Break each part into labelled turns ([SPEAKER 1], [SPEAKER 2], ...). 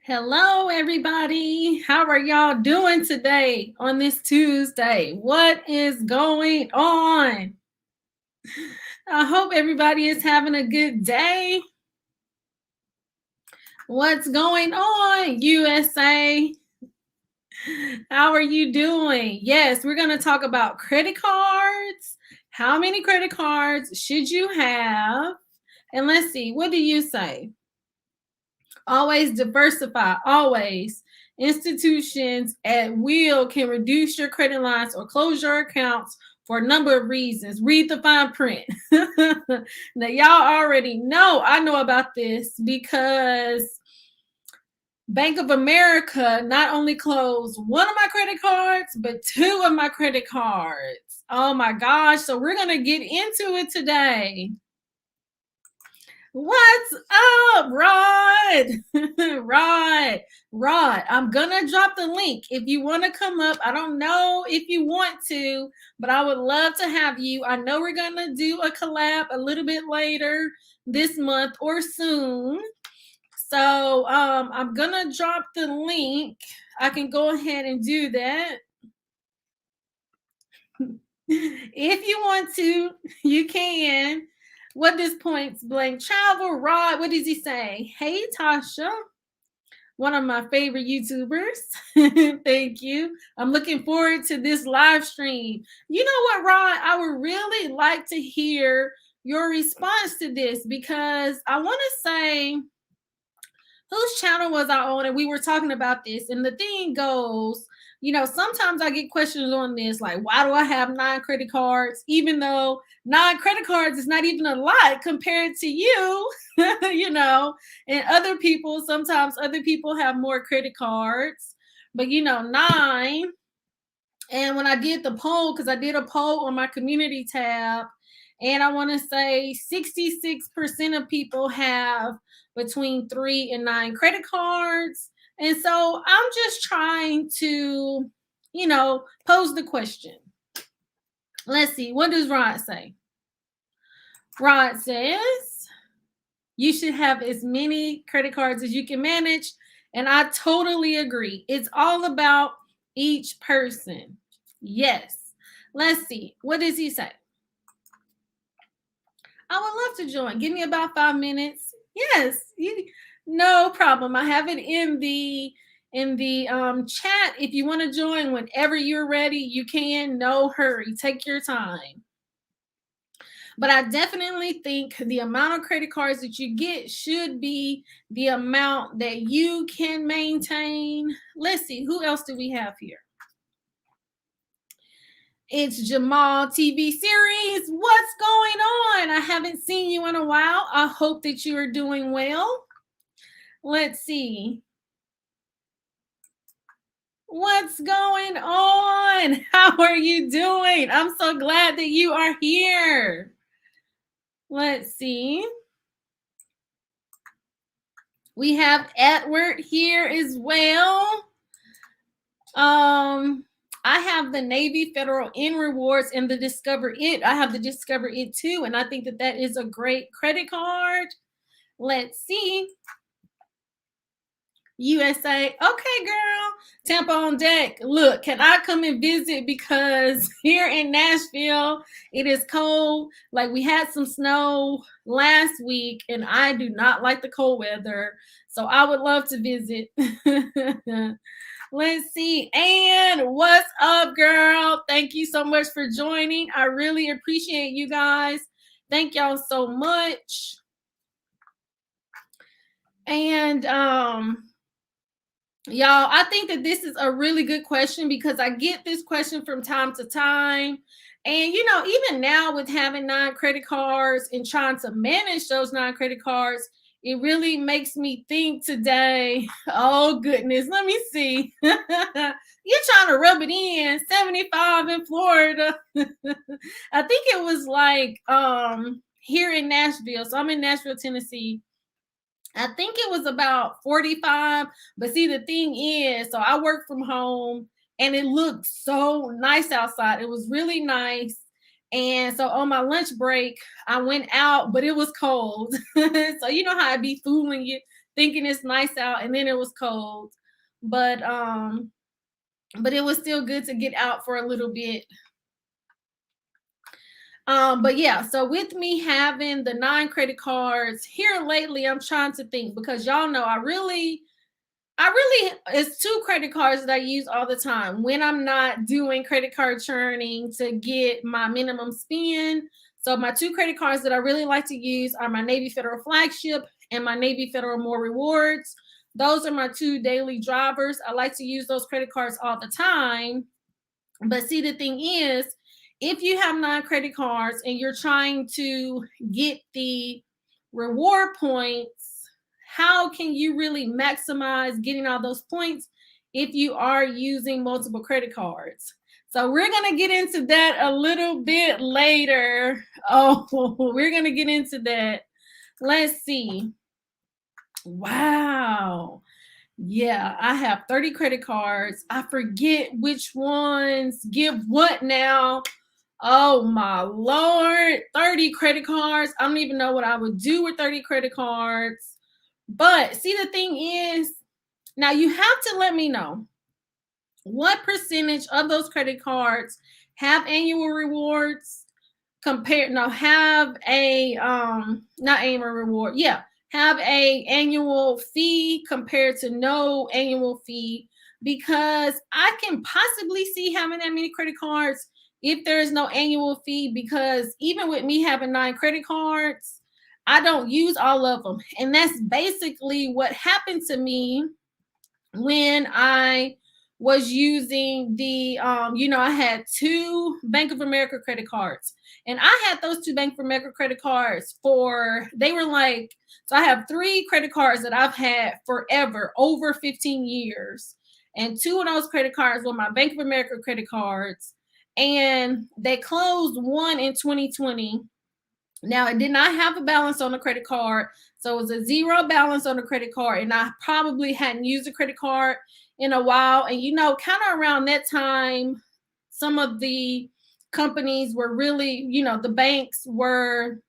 [SPEAKER 1] Hello, everybody. How are y'all doing today on this Tuesday? What is going on? I hope everybody is having a good day. What's going on, USA? How are you doing? Yes, we're going to talk about credit cards. How many credit cards should you have? And let's see, what do you say? Always diversify, always. Institutions at will can reduce your credit lines or close your accounts for a number of reasons. Read the fine print. Now, y'all already know I know about this because Bank of America not only closed one of my credit cards, but two of my credit cards. Oh my gosh. So we're going to get into it today. What's up, Rod? Rod, I'm gonna drop the link if you want to come up. I don't know if you want to, but I would love to have you. I know we're gonna do a collab a little bit later this month or soon. So I'm gonna drop the link. I can go ahead and do that. If you want to, you can. What does points blank travel? Rod, what does he say? Hey, Tasha, one of my favorite YouTubers. Thank you. I'm looking forward to this live stream. You know what, Rod? I would really like to hear your response to this because I want to say, whose channel was I on? And we were talking about this. And the thing goes, sometimes I get questions on this, like, why do I have 9 credit cards? Even though 9 credit cards is not even a lot compared to you, and other people, sometimes other people have more credit cards, but 9. And when I did the poll, because I did a poll on my community tab, and I want to say 66% of people have between 3 and 9 credit cards. And so I'm just trying to, pose the question. Let's see. What does Rod say? Rod says you should have as many credit cards as you can manage. And I totally agree. It's all about each person. Yes. Let's see. What does he say? I would love to join. Give me about 5 minutes. Yes, no problem. I have it in the chat. If you want to join whenever you're ready, you can. No hurry. Take your time. But I definitely think the amount of credit cards that you get should be the amount that you can maintain. Let's see. Who else do we have here? It's Jamal TV series. What's going on? I haven't seen you in a while. I hope that you are doing well. Let's see. What's going on? How are you doing? I'm so glad that you are here. Let's see. We have Edward here as well. I have the Navy Federal N Rewards and the Discover It. I have the Discover It too, and I think that that is a great credit card. Let's see. USA. Okay, girl. Tampa on deck. Look, can I come and visit? Because here in Nashville, it is cold. Like, we had some snow last week, and I do not like the cold weather. So I would love to visit. Let's see. And what's up, girl? Thank you so much for joining. I really appreciate you guys. Thank y'all so much. And y'all, I think that this is a really good question because I get this question from time to time. And, even now with having 9 credit cards and trying to manage those 9 credit cards, it really makes me think today. Oh, goodness. Let me see. You're trying to rub it in. 75 in Florida. I think it was like here in Nashville. So I'm in Nashville, Tennessee. I think it was about 45. But see, the thing is, so I work from home and it looked so nice outside. It was really nice. And so on my lunch break, I went out, but it was cold. So you know how I be fooling you. thinking it's nice out, and then it was cold. But it was still good to get out for a little bit. But yeah, so with me having the 9 credit cards here lately, I'm trying to think, because y'all know I really, it's 2 credit cards that I use all the time when I'm not doing credit card churning to get my minimum spend. So my 2 credit cards that I really like to use are my Navy Federal Flagship and my Navy Federal More Rewards. Those are my 2 daily drivers. I like to use those credit cards all the time. But see, the thing is, if you have 9 credit cards and you're trying to get the reward points, how can you really maximize getting all those points if you are using multiple credit cards? So we're going to get into that a little bit later. Oh, we're going to get into that. Let's see. Wow. Yeah, I have 30 credit cards. I forget which ones give what now. Oh my Lord, 30 credit cards. I don't even know what I would do with 30 credit cards. But see, the thing is, now you have to let me know what percentage of those credit cards have annual rewards compared, no, have a not annual reward, yeah, have a annual fee compared to no annual fee, because I can possibly see having that many credit cards if there is no annual fee, because even with me having 9 credit cards, I don't use all of them. And that's basically what happened to me when I was using the I had 2 Bank of America credit cards, and I had those 2 Bank of America credit cards for, they were like, so I have 3 credit cards that I've had forever, over 15 years, and 2 of those credit cards were my Bank of America credit cards, and they closed one in 2020. Now, it did not have a balance on the credit card. So it was a 0 balance on the credit card. And I probably hadn't used a credit card in a while. And, kind of around that time, some of the companies were really, the banks were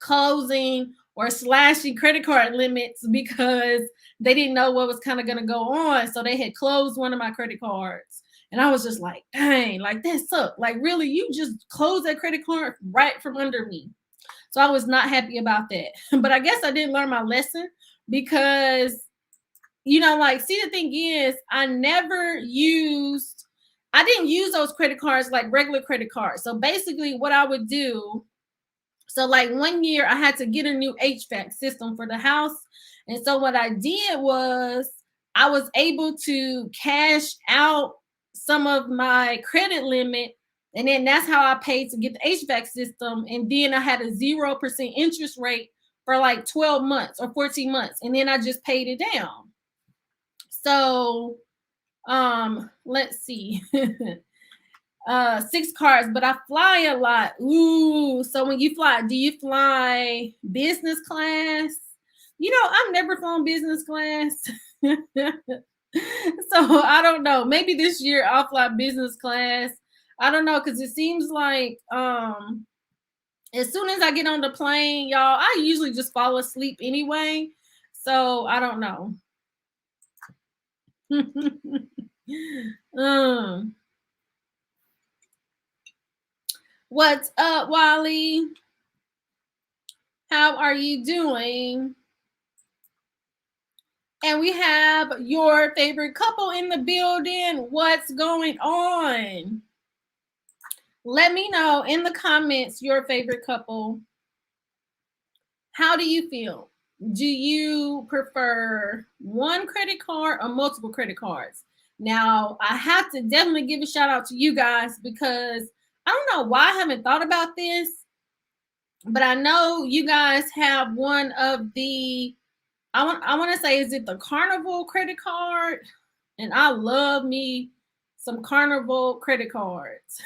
[SPEAKER 1] closing or slashing credit card limits because they didn't know what was kind of going to go on. So they had closed one of my credit cards. And I was just like, dang, like that sucked. Like, really, you just closed that credit card right from under me. So I was not happy about that. But I guess I didn't learn my lesson, because, see, the thing is, I didn't use those credit cards like regular credit cards. So basically what I would do, so like one year I had to get a new HVAC system for the house. And so what I did was I was able to cash out some of my credit limit, and then that's how I paid to get the HVAC system. And then I had a 0% interest rate for like 12 months or 14 months. And then I just paid it down. So let's see. 6 cards, but I fly a lot. Ooh, so when you fly, do you fly business class? I've never flown business class. So I don't know. Maybe this year I'll fly business class. I don't know, because it seems like as soon as I get on the plane, y'all, I usually just fall asleep anyway. So I don't know. What's up, Wally? How are you doing? And we have your favorite couple in the building. What's going on? Let me know in the comments your favorite couple. How do you feel? Do you prefer 1 credit card or multiple credit cards? Now, I have to definitely give a shout out to you guys, because I don't know why I haven't thought about this, but I know you guys have one of the, I want to say, is it the Carnival credit card? And I love me some Carnival credit cards.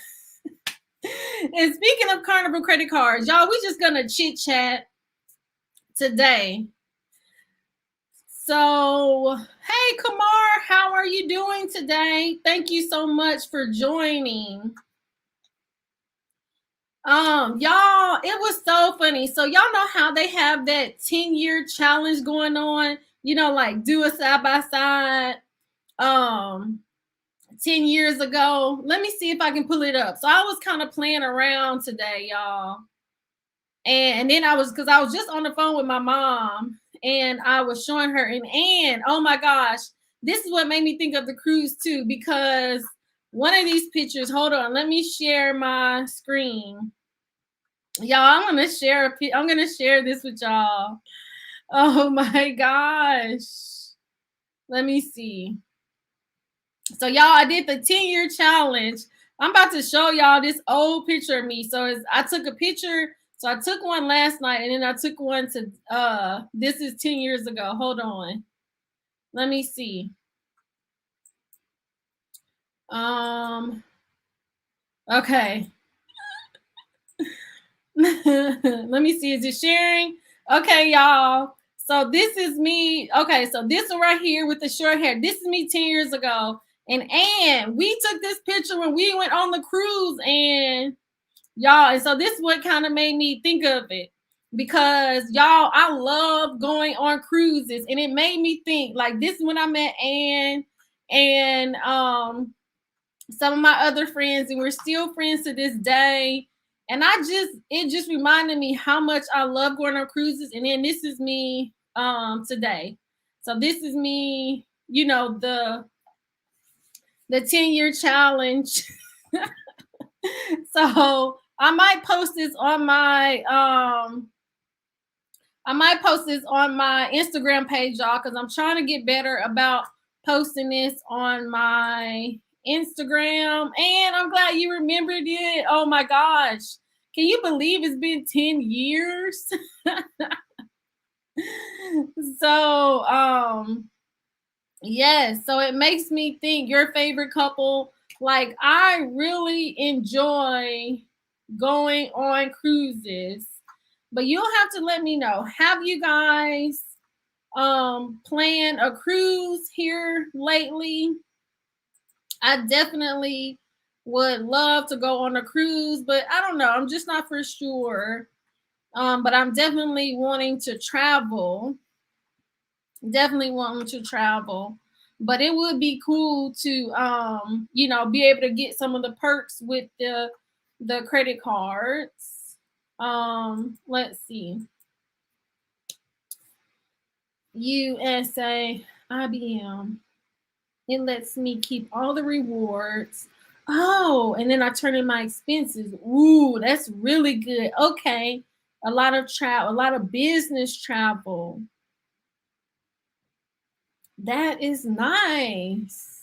[SPEAKER 1] And speaking of Carnival credit cards, y'all, we're just going to chit chat today. So, hey, Kamar, how are you doing today? Thank you so much for joining. Y'all, it was so funny. So y'all know how they have that 10-year challenge going on like do a side by side. 10 years ago. Let me see if I can pull it up. So I was kind of playing around today, y'all. And then because I was just on the phone with my mom and I was showing her and oh my gosh, this is what made me think of the cruise too, because one of these pictures, hold on, let me share my screen. Y'all, I'm gonna share this with y'all. Oh my gosh. Let me see. So y'all, I did the 10-year challenge. I'm about to show y'all this old picture of me. So I took a picture. So I took one last night and then I took one to this is 10 years ago. Hold on. Let me see. Okay. Let me see. Is it sharing? Okay, y'all. So this is me. Okay, so this one right here with the short hair. This is me 10 years ago. And we took this picture when we went on the cruise, and y'all, and so this is what kind of made me think of it, because y'all, I love going on cruises, and it made me think like this when I met Ann and some of my other friends, and we're still friends to this day. And it just reminded me how much I love going on cruises. And then this is me today. So this is me, the 10-year challenge. So I might post this on my Instagram page, y'all, because I'm trying to get better about posting this on my Instagram. And I'm glad you remembered it. Oh my gosh. Can you believe it's been 10 years? So yes, so it makes me think your favorite couple. Like, I really enjoy going on cruises, but you'll have to let me know. Have you guys planned a cruise here lately? I definitely would love to go on a cruise, but I don't know. I'm just not for sure. But I'm definitely wanting to travel. Definitely wanting to travel. But it would be cool to be able to get some of the perks with the credit cards. Let's see. USA, IBM. It lets me keep all the rewards. Oh, and then I turn in my expenses. Ooh, that's really good. Okay. A lot of travel, a lot of business travel. That is nice.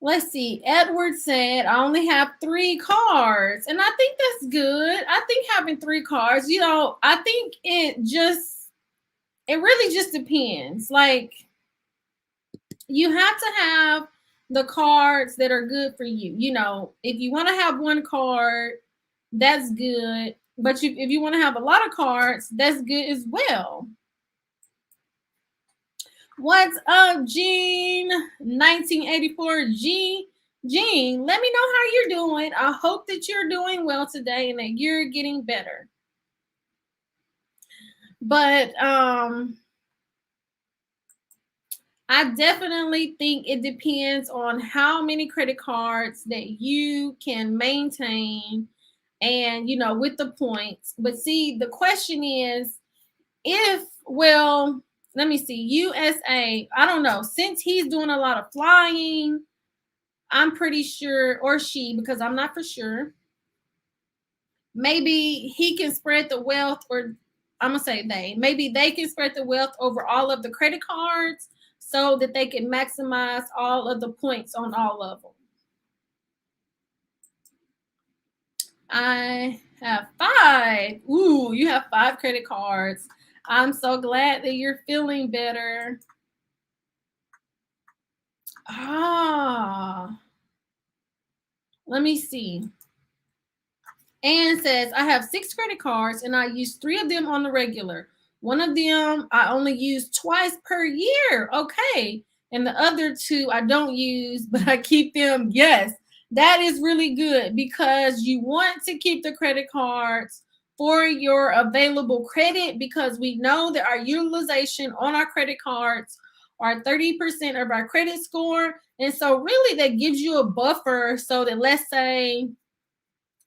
[SPEAKER 1] Let's see. Edward said, I only have 3 cards. And I think that's good. I think having 3 cards, I think it really just depends. Like, you have to have the cards that are good for you. If you want to have 1 card, that's good. But if you want to have a lot of cards, that's good as well. What's up, Gene? 1984 Gene, let me know how you're doing. I hope that you're doing well today and that you're getting better. But I definitely think it depends on how many credit cards that you can maintain and, with the points. But see, the question is, let me see, USA, I don't know. Since he's doing a lot of flying, I'm pretty sure, or she, because I'm not for sure, maybe he can spread the wealth, or I'm going to say maybe they can spread the wealth over all of the credit cards so that they can maximize all of the points on all of them. I have 5. Ooh, you have 5 credit cards. I'm so glad that you're feeling better. Let me see. Anne says, I have 6 credit cards and I use 3 of them on the regular. One of them I only use twice per year. Okay. And the other 2 I don't use, but I keep them. Yes, that is really good, because you want to keep the credit cards for your available credit, because we know that our utilization on our credit cards are 30% of our credit score. And so really that gives you a buffer so that, let's say,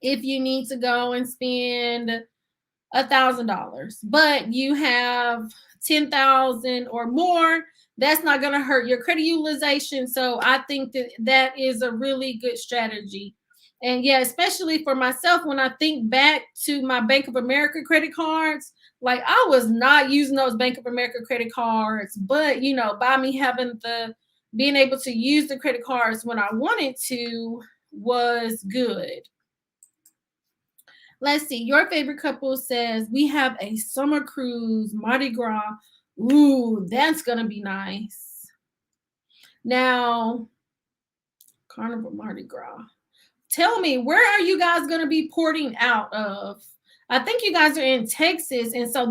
[SPEAKER 1] if you need to go and spend $1,000, but you have 10,000 or more, that's not going to hurt your credit utilization. So I think that that is a really good strategy. And yeah, especially for myself, when I think back to my Bank of America credit cards, like I was not using those Bank of America credit cards, but by me having being able to use the credit cards when I wanted to was good. Let's see. Your favorite couple says we have a summer cruise, Mardi Gras. Ooh, that's gonna be nice. Now, Carnival Mardi Gras. Tell me, where are you guys gonna be porting out of? I think you guys are in Texas, and so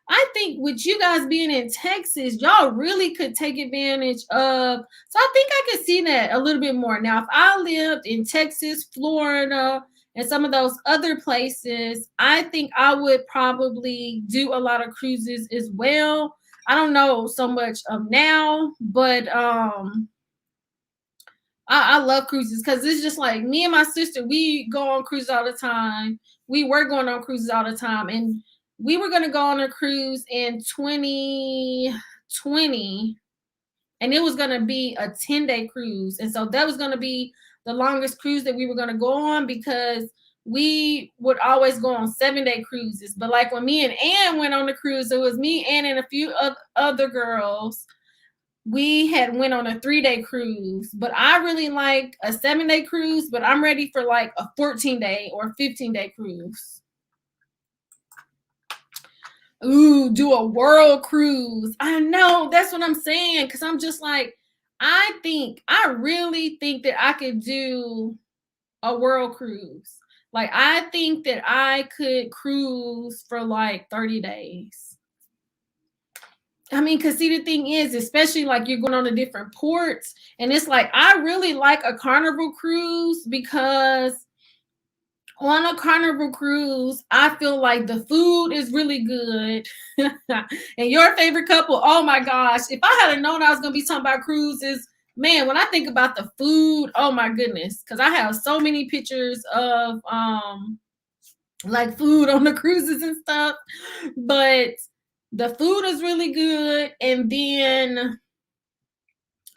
[SPEAKER 1] I think with you guys being in Texas, y'all really could take advantage of. So I think I could see that a little bit more. Now, if I lived in Texas, Florida, and some of those other places, I think I would probably do a lot of cruises as well. I don't know so much of now, but I love cruises because it's just like me and my sister, we go on cruises all the time. We were going on cruises all the time, and we were going to go on a cruise in 2020, and it was going to be a 10-day cruise. And so that was going to be the longest cruise that we were going to go on, because we would always go on 7-day cruises. But like when me and Ann went on the cruise, it was me, Ann, and a few other girls. We had went on a 3-day cruise, but I really like a 7-day cruise, but I'm ready for like a 14-day or 15-day cruise. Ooh, do a world cruise. I know, that's what I'm saying, because I'm just like, I really think that I could do a world cruise. Like, I think that I could cruise for like 30 days. I mean, because see, the thing is, especially like you're going on to different ports, and it's like, I really like a Carnival cruise, because on a Carnival cruise, I feel like the food is really good. And your favorite couple, oh my gosh, if I had known I was going to be talking about cruises, man, when I think about the food, oh my goodness, because I have so many pictures of like food on the cruises and stuff, but the food is really good. And then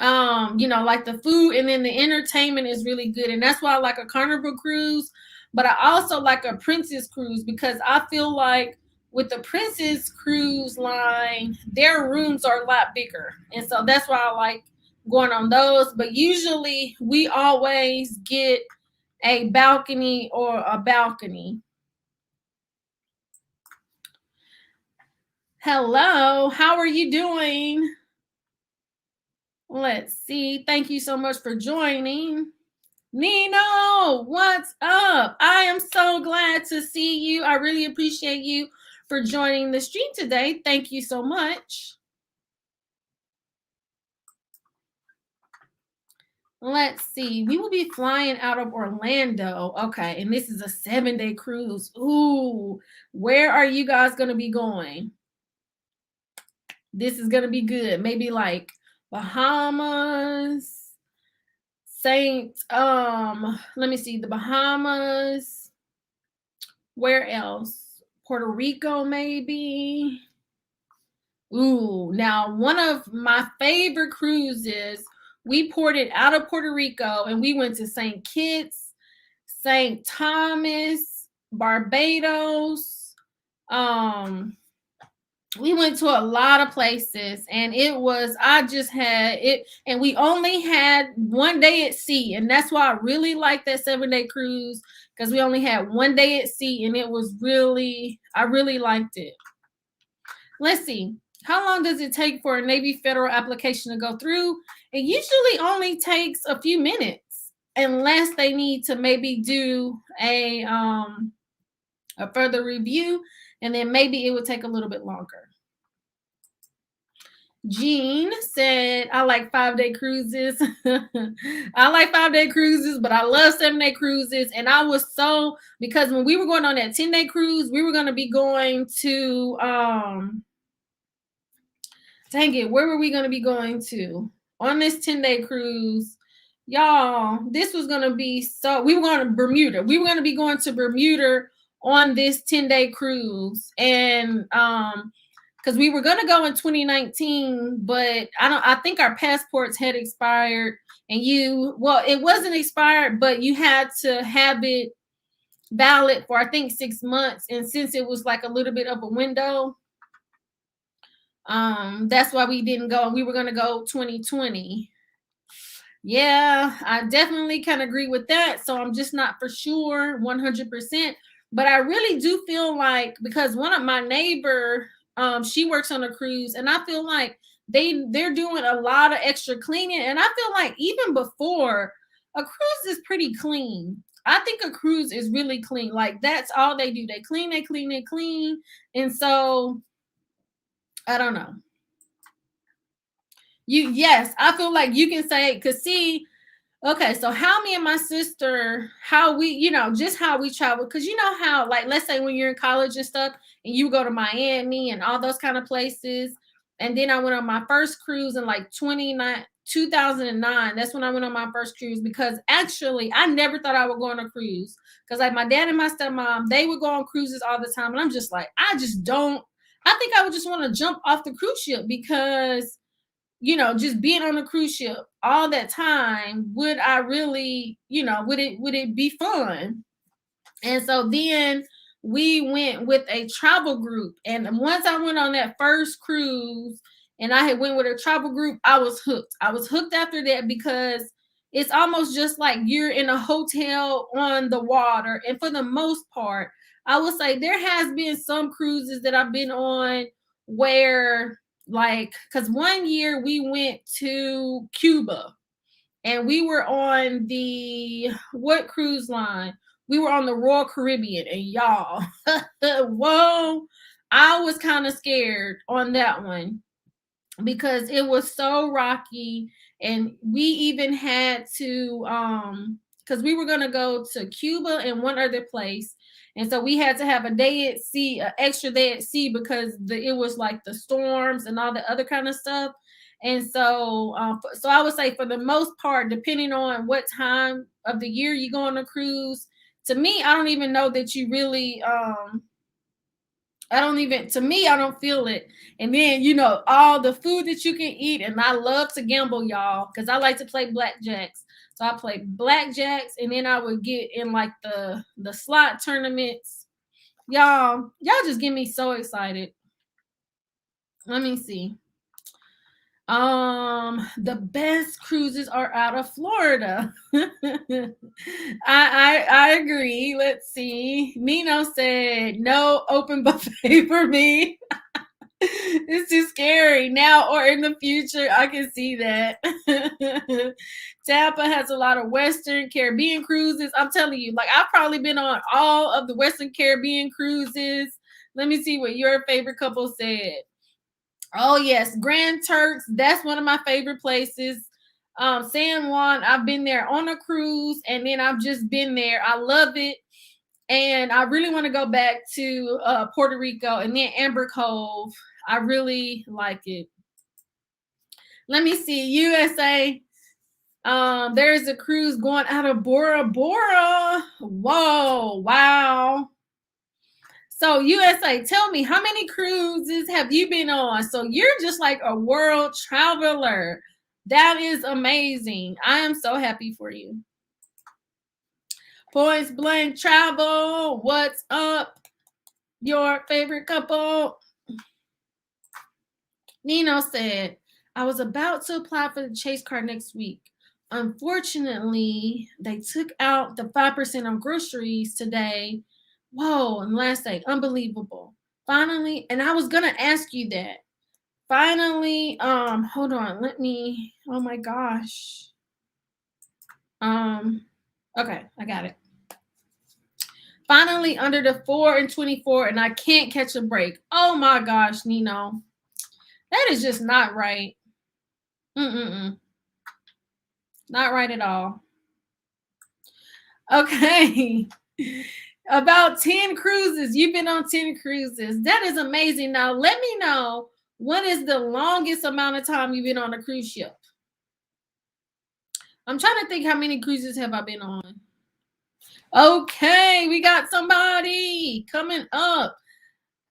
[SPEAKER 1] like the food, and then the entertainment is really good, and that's why I like a Carnival cruise. But I also like a Princess cruise, because I feel like with the Princess cruise line, their rooms are a lot bigger, and so that's why I like going on those. But usually we always get a balcony or a balcony. Hello, how are you doing? Let's see. Thank you so much for joining. Nino, what's up? I am so glad to see you. I really appreciate you for joining the stream today. Thank you so much. Let's see. We will be flying out of Orlando. Okay. And this is a 7-day cruise. Ooh, where are you guys going to be going? This is going to be good. Maybe like Bahamas, let me see, the Bahamas. Where else? Puerto Rico, maybe. Ooh, now one of my favorite cruises, we ported out of Puerto Rico and we went to St. Kitts, St. Thomas, Barbados. We went to a lot of places, and I just had it, and we only had 1 day at sea, and that's why I really like that 7-day cruise, because we only had 1 day at sea, and I really liked it. Let's see. How long does it take for a Navy Federal application to go through? It usually only takes a few minutes, unless they need to maybe do a further review, and then maybe it would take a little bit longer. Jean said, I like 5-day cruises. I like 5-day cruises, but I love 7-day cruises. And I was so, because when we were going on that 10-day cruise, we were going to be going to, dang it, where were we going to be going to on this 10-day cruise? Y'all, this was going to be so, we were going to Bermuda. We were going to be going to Bermuda on this 10-day cruise. And, because we were going to go in 2019, but I think our passports had expired, and it wasn't expired, but you had to have it valid for I think 6 months. And since it was like a little bit of a window, that's why we didn't go. We were going to go 2020. Yeah, I definitely can agree with that. So I'm just not for sure 100%. But I really do feel like, because one of my neighbor, she works on a cruise, and I feel like they're doing a lot of extra cleaning. And I feel like even before, a cruise is pretty clean. I think a cruise is really clean. Like, that's all they do. They clean, they clean, they clean. And so I don't know. Yes, I feel like you can say, because see, okay, so how me and my sister, how we, just how we travel, because you know how, like, let's say when you're in college and stuff, and you go to Miami and all those kind of places. And then I went on my first cruise in like 2009. That's when I went on my first cruise, because actually I never thought I would go on a cruise, because like my dad and my stepmom, they would go on cruises all the time. And I'm just like, I think I would just want to jump off the cruise ship, because just being on a cruise ship all that time, would I really, would it be fun? And so then we went with a travel group. And once I went on that first cruise and I had went with a travel group, I was hooked. I was hooked after that, because it's almost just like you're in a hotel on the water. And for the most part, I would say there has been some cruises that I've been on where, like, because one year we went to Cuba, and we were on what cruise line? We were on the Royal Caribbean, and y'all, whoa, I was kind of scared on that one, because it was so rocky. And we even had to, because we were going to go to Cuba and one other place. And so we had to have a day at sea, an extra day at sea, because it was like the storms and all the other kind of stuff. And so, so I would say for the most part, depending on what time of the year you go on a cruise, to me, I don't even know that you really, to me, I don't feel it. And then, all the food that you can eat. And I love to gamble, y'all, because I like to play blackjacks. So I play blackjacks, and then I would get in like the slot tournaments. Y'all just get me so excited. Let me see. The best cruises are out of Florida. I agree. Let's see. Nino said no open buffet for me. It's too scary now or in the future. I can see that. Tampa has a lot of Western Caribbean cruises. I'm telling you, like, I've probably been on all of the Western Caribbean cruises. Let me see what your favorite couple said. Oh yes, Grand Turks. That's one of my favorite places. San Juan, I've been there on a cruise, and then I've just been there. I love it. And I really want to go back to Puerto Rico, and then Amber Cove. I really like it. Let me see. USA. There is a cruise going out of Bora Bora. Whoa, wow. So USA, tell me, how many cruises have you been on? So you're just like a world traveler. That is amazing. I am so happy for you. Points Blank Travel. What's up? Your favorite couple? Nino said, I was about to apply for the Chase card next week. Unfortunately, they took out the 5% on groceries today. Whoa, and last day, unbelievable. Finally, and I was gonna ask you that. Finally, hold on, oh my gosh. Okay, I got it. Finally under the 4 and 24, and I can't catch a break. Oh my gosh, Nino. That is just not right. Mm-mm-mm. Not right at all. Okay. About 10 cruises. You've been on 10 cruises. That is amazing. Now, let me know, what is the longest amount of time you've been on a cruise ship? I'm trying to think, how many cruises have I been on? Okay, we got somebody coming up.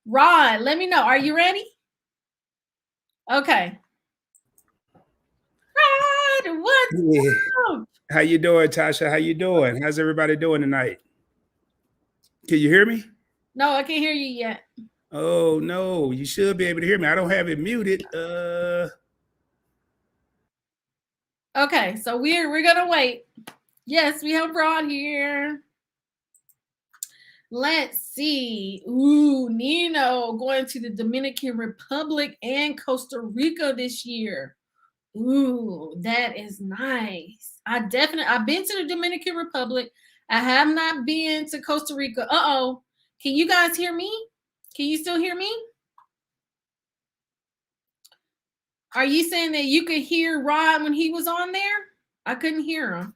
[SPEAKER 1] Rod, let me know. Are you ready? Okay. Rod, what's
[SPEAKER 2] Yeah.
[SPEAKER 1] up?
[SPEAKER 2] How you doing, Tasha? How you doing? How's everybody doing tonight? Can you hear me?
[SPEAKER 1] No, I can't hear you yet.
[SPEAKER 2] Oh no, you should be able to hear me. I don't have it muted.
[SPEAKER 1] Okay, so we're gonna wait. Yes, we have Rod here. Let's see. Ooh, Nino going to the Dominican Republic and Costa Rica this year. Ooh, that is nice. I've been to the Dominican Republic. I have not been to Costa Rica. Uh-oh. Can you guys hear me? Can you still hear me? Are you saying that you could hear Rod when he was on there? I couldn't hear him.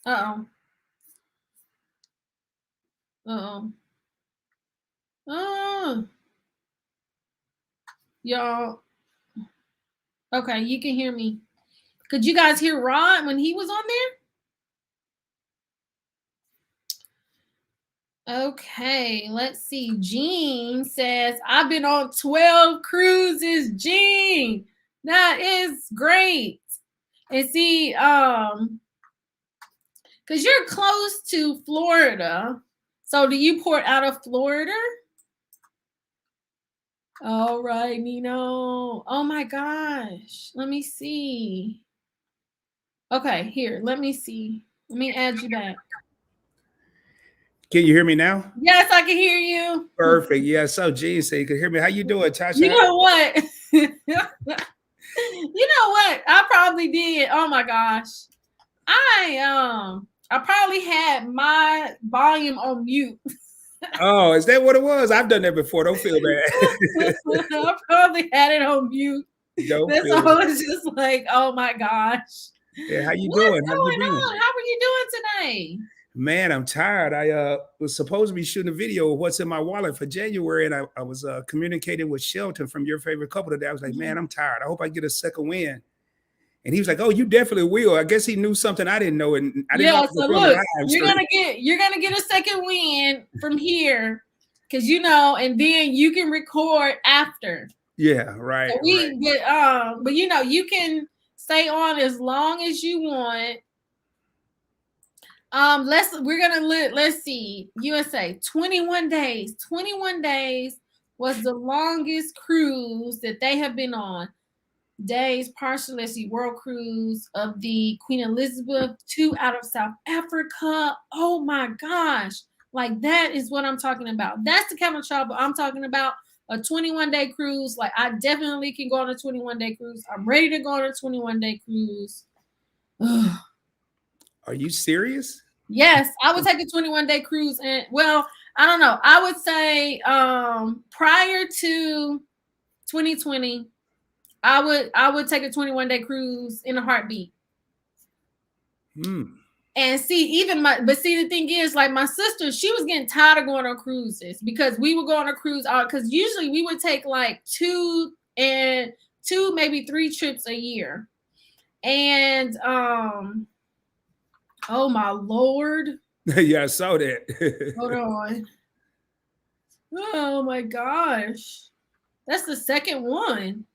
[SPEAKER 1] Uh-oh. Uh-oh. Oh, y'all. Okay, you can hear me. Could you guys hear Rod when he was on there? Okay, let's see. Jean says, I've been on 12 cruises. Jean, that is great. And see, because you're close to Florida. So do you port out of Florida? All right, Nino. Oh my gosh. Let me see. Okay, here, let me see. Let me add you back.
[SPEAKER 2] Can you hear me now?
[SPEAKER 1] Yes, I can hear you.
[SPEAKER 2] Perfect. Yeah. So, Gene said you could hear me. How you doing,
[SPEAKER 1] You
[SPEAKER 2] Tasha?
[SPEAKER 1] know what? You know what? I probably did. Oh my gosh. I probably had my volume on mute.
[SPEAKER 2] Oh, is that what it was? I've done that before. Don't feel bad.
[SPEAKER 1] I probably had it on mute.
[SPEAKER 2] Don't
[SPEAKER 1] That's
[SPEAKER 2] feel
[SPEAKER 1] all.
[SPEAKER 2] bad.
[SPEAKER 1] It's just like, oh my gosh.
[SPEAKER 2] Yeah, how you
[SPEAKER 1] What's
[SPEAKER 2] doing? How you
[SPEAKER 1] going
[SPEAKER 2] been?
[SPEAKER 1] on? How are you doing today?
[SPEAKER 2] Man, I'm tired. I was supposed to be shooting a video of what's in my wallet for January, and I was communicating with Shelton from Your Favorite Couple today. I was like, man, I'm tired. I hope I get a second win. And he was like, oh, you definitely will. I guess he knew something I didn't know, and I didn't know I
[SPEAKER 1] Yeah,
[SPEAKER 2] was
[SPEAKER 1] so
[SPEAKER 2] going
[SPEAKER 1] look,
[SPEAKER 2] live.
[SPEAKER 1] you're
[SPEAKER 2] So
[SPEAKER 1] gonna get a second win from here, because and then you can record after.
[SPEAKER 2] yeah, right,
[SPEAKER 1] So
[SPEAKER 2] right.
[SPEAKER 1] but you can stay on as long as you want. Let's see. USA 21 days. 21 days was the longest cruise that they have been on. Days partial, let's see, world cruise of the Queen Elizabeth, 2 out of South Africa. Oh my gosh. Like, that is what I'm talking about. That's the kind of travel I'm talking about. A 21-day cruise. Like, I definitely can go on a 21-day cruise. I'm ready to go on a 21-day cruise. Ugh.
[SPEAKER 2] Are you serious?
[SPEAKER 1] Yes, I would take a 21-day cruise. And well, I don't know. I would say prior to 2020, I would take a 21-day cruise in a heartbeat.
[SPEAKER 2] Hmm.
[SPEAKER 1] And see, but see, the thing is, like, my sister, she was getting tired of going on cruises, because we would go on a cruise out, because usually we would take like two, maybe 3 trips a year. And oh my Lord.
[SPEAKER 2] Yeah, I saw that.
[SPEAKER 1] Hold on. Oh my gosh. That's the second one.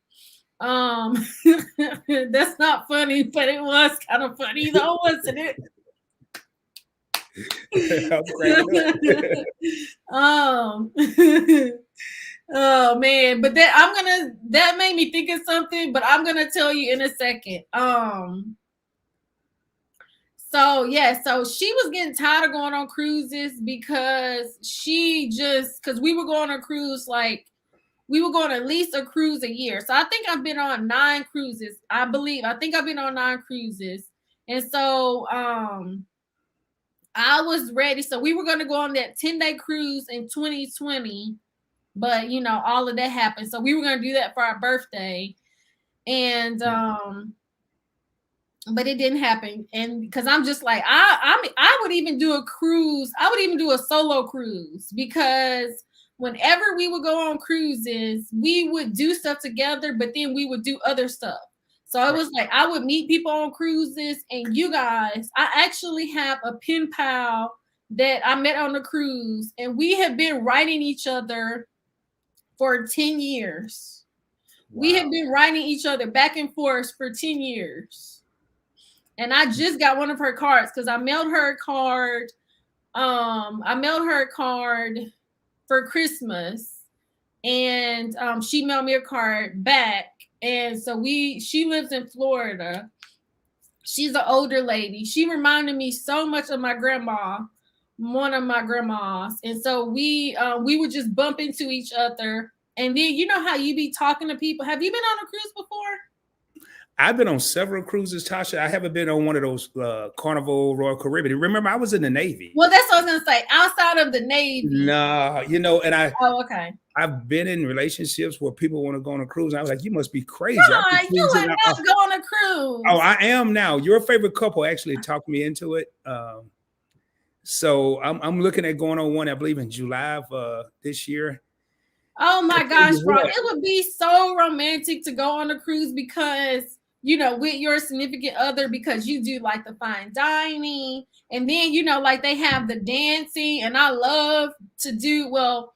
[SPEAKER 1] Um that's not funny, but it was kind of funny though, wasn't it?
[SPEAKER 2] I'm cracking up.
[SPEAKER 1] um oh man, but that made me think of something, but I'm gonna tell you in a second. So yeah, so she was getting tired of going on cruises, because we were going on a cruise, like, we were going at least a cruise a year. So I think I've been on 9 cruises. I think I've been on 9 cruises. And so I was ready. So we were going to go on that 10-day cruise in 2020. But all of that happened. So we were gonna do that for our birthday. And but it didn't happen. And because I'm just like, I would even do a cruise. I would even do a solo cruise, because whenever we would go on cruises, we would do stuff together, but then we would do other stuff. So it
[SPEAKER 2] Right.
[SPEAKER 1] was like I would meet people on cruises, and you guys, I actually have a pen pal that I met on the cruise, and we have been writing each other for 10 years. We have
[SPEAKER 2] Wow.
[SPEAKER 1] been writing each other back and forth for 10 years. And I just got one of her cards because I mailed her a card. I mailed her a card for Christmas, and she mailed me a card back. And so she lives in Florida. She's an older lady. She reminded me so much of my grandma, one of my grandmas. And so we would just bump into each other. And then you know how you be talking to people. Have you been on a cruise before?
[SPEAKER 2] I've been on several cruises, Tasha. I haven't been on one of those Carnival Royal Caribbean. Remember, I was in the Navy.
[SPEAKER 1] Well, that's what I was gonna say. Outside of the Navy.
[SPEAKER 2] Nah, and
[SPEAKER 1] Oh, okay.
[SPEAKER 2] I've been in relationships where people want to go on a cruise. And I was like, you must be crazy. I've been
[SPEAKER 1] God, you
[SPEAKER 2] cruising
[SPEAKER 1] would
[SPEAKER 2] out-
[SPEAKER 1] not go on a cruise.
[SPEAKER 2] Oh, I am now. Your favorite couple actually talked me into it. So I'm looking at going on one, I believe, in July of this year.
[SPEAKER 1] Oh my
[SPEAKER 2] I tell
[SPEAKER 1] gosh,
[SPEAKER 2] you
[SPEAKER 1] bro.
[SPEAKER 2] what,
[SPEAKER 1] It would be so romantic to go on a cruise because, with your significant other, because you do like the fine dining. And then, like they have the dancing. And I love to do, well,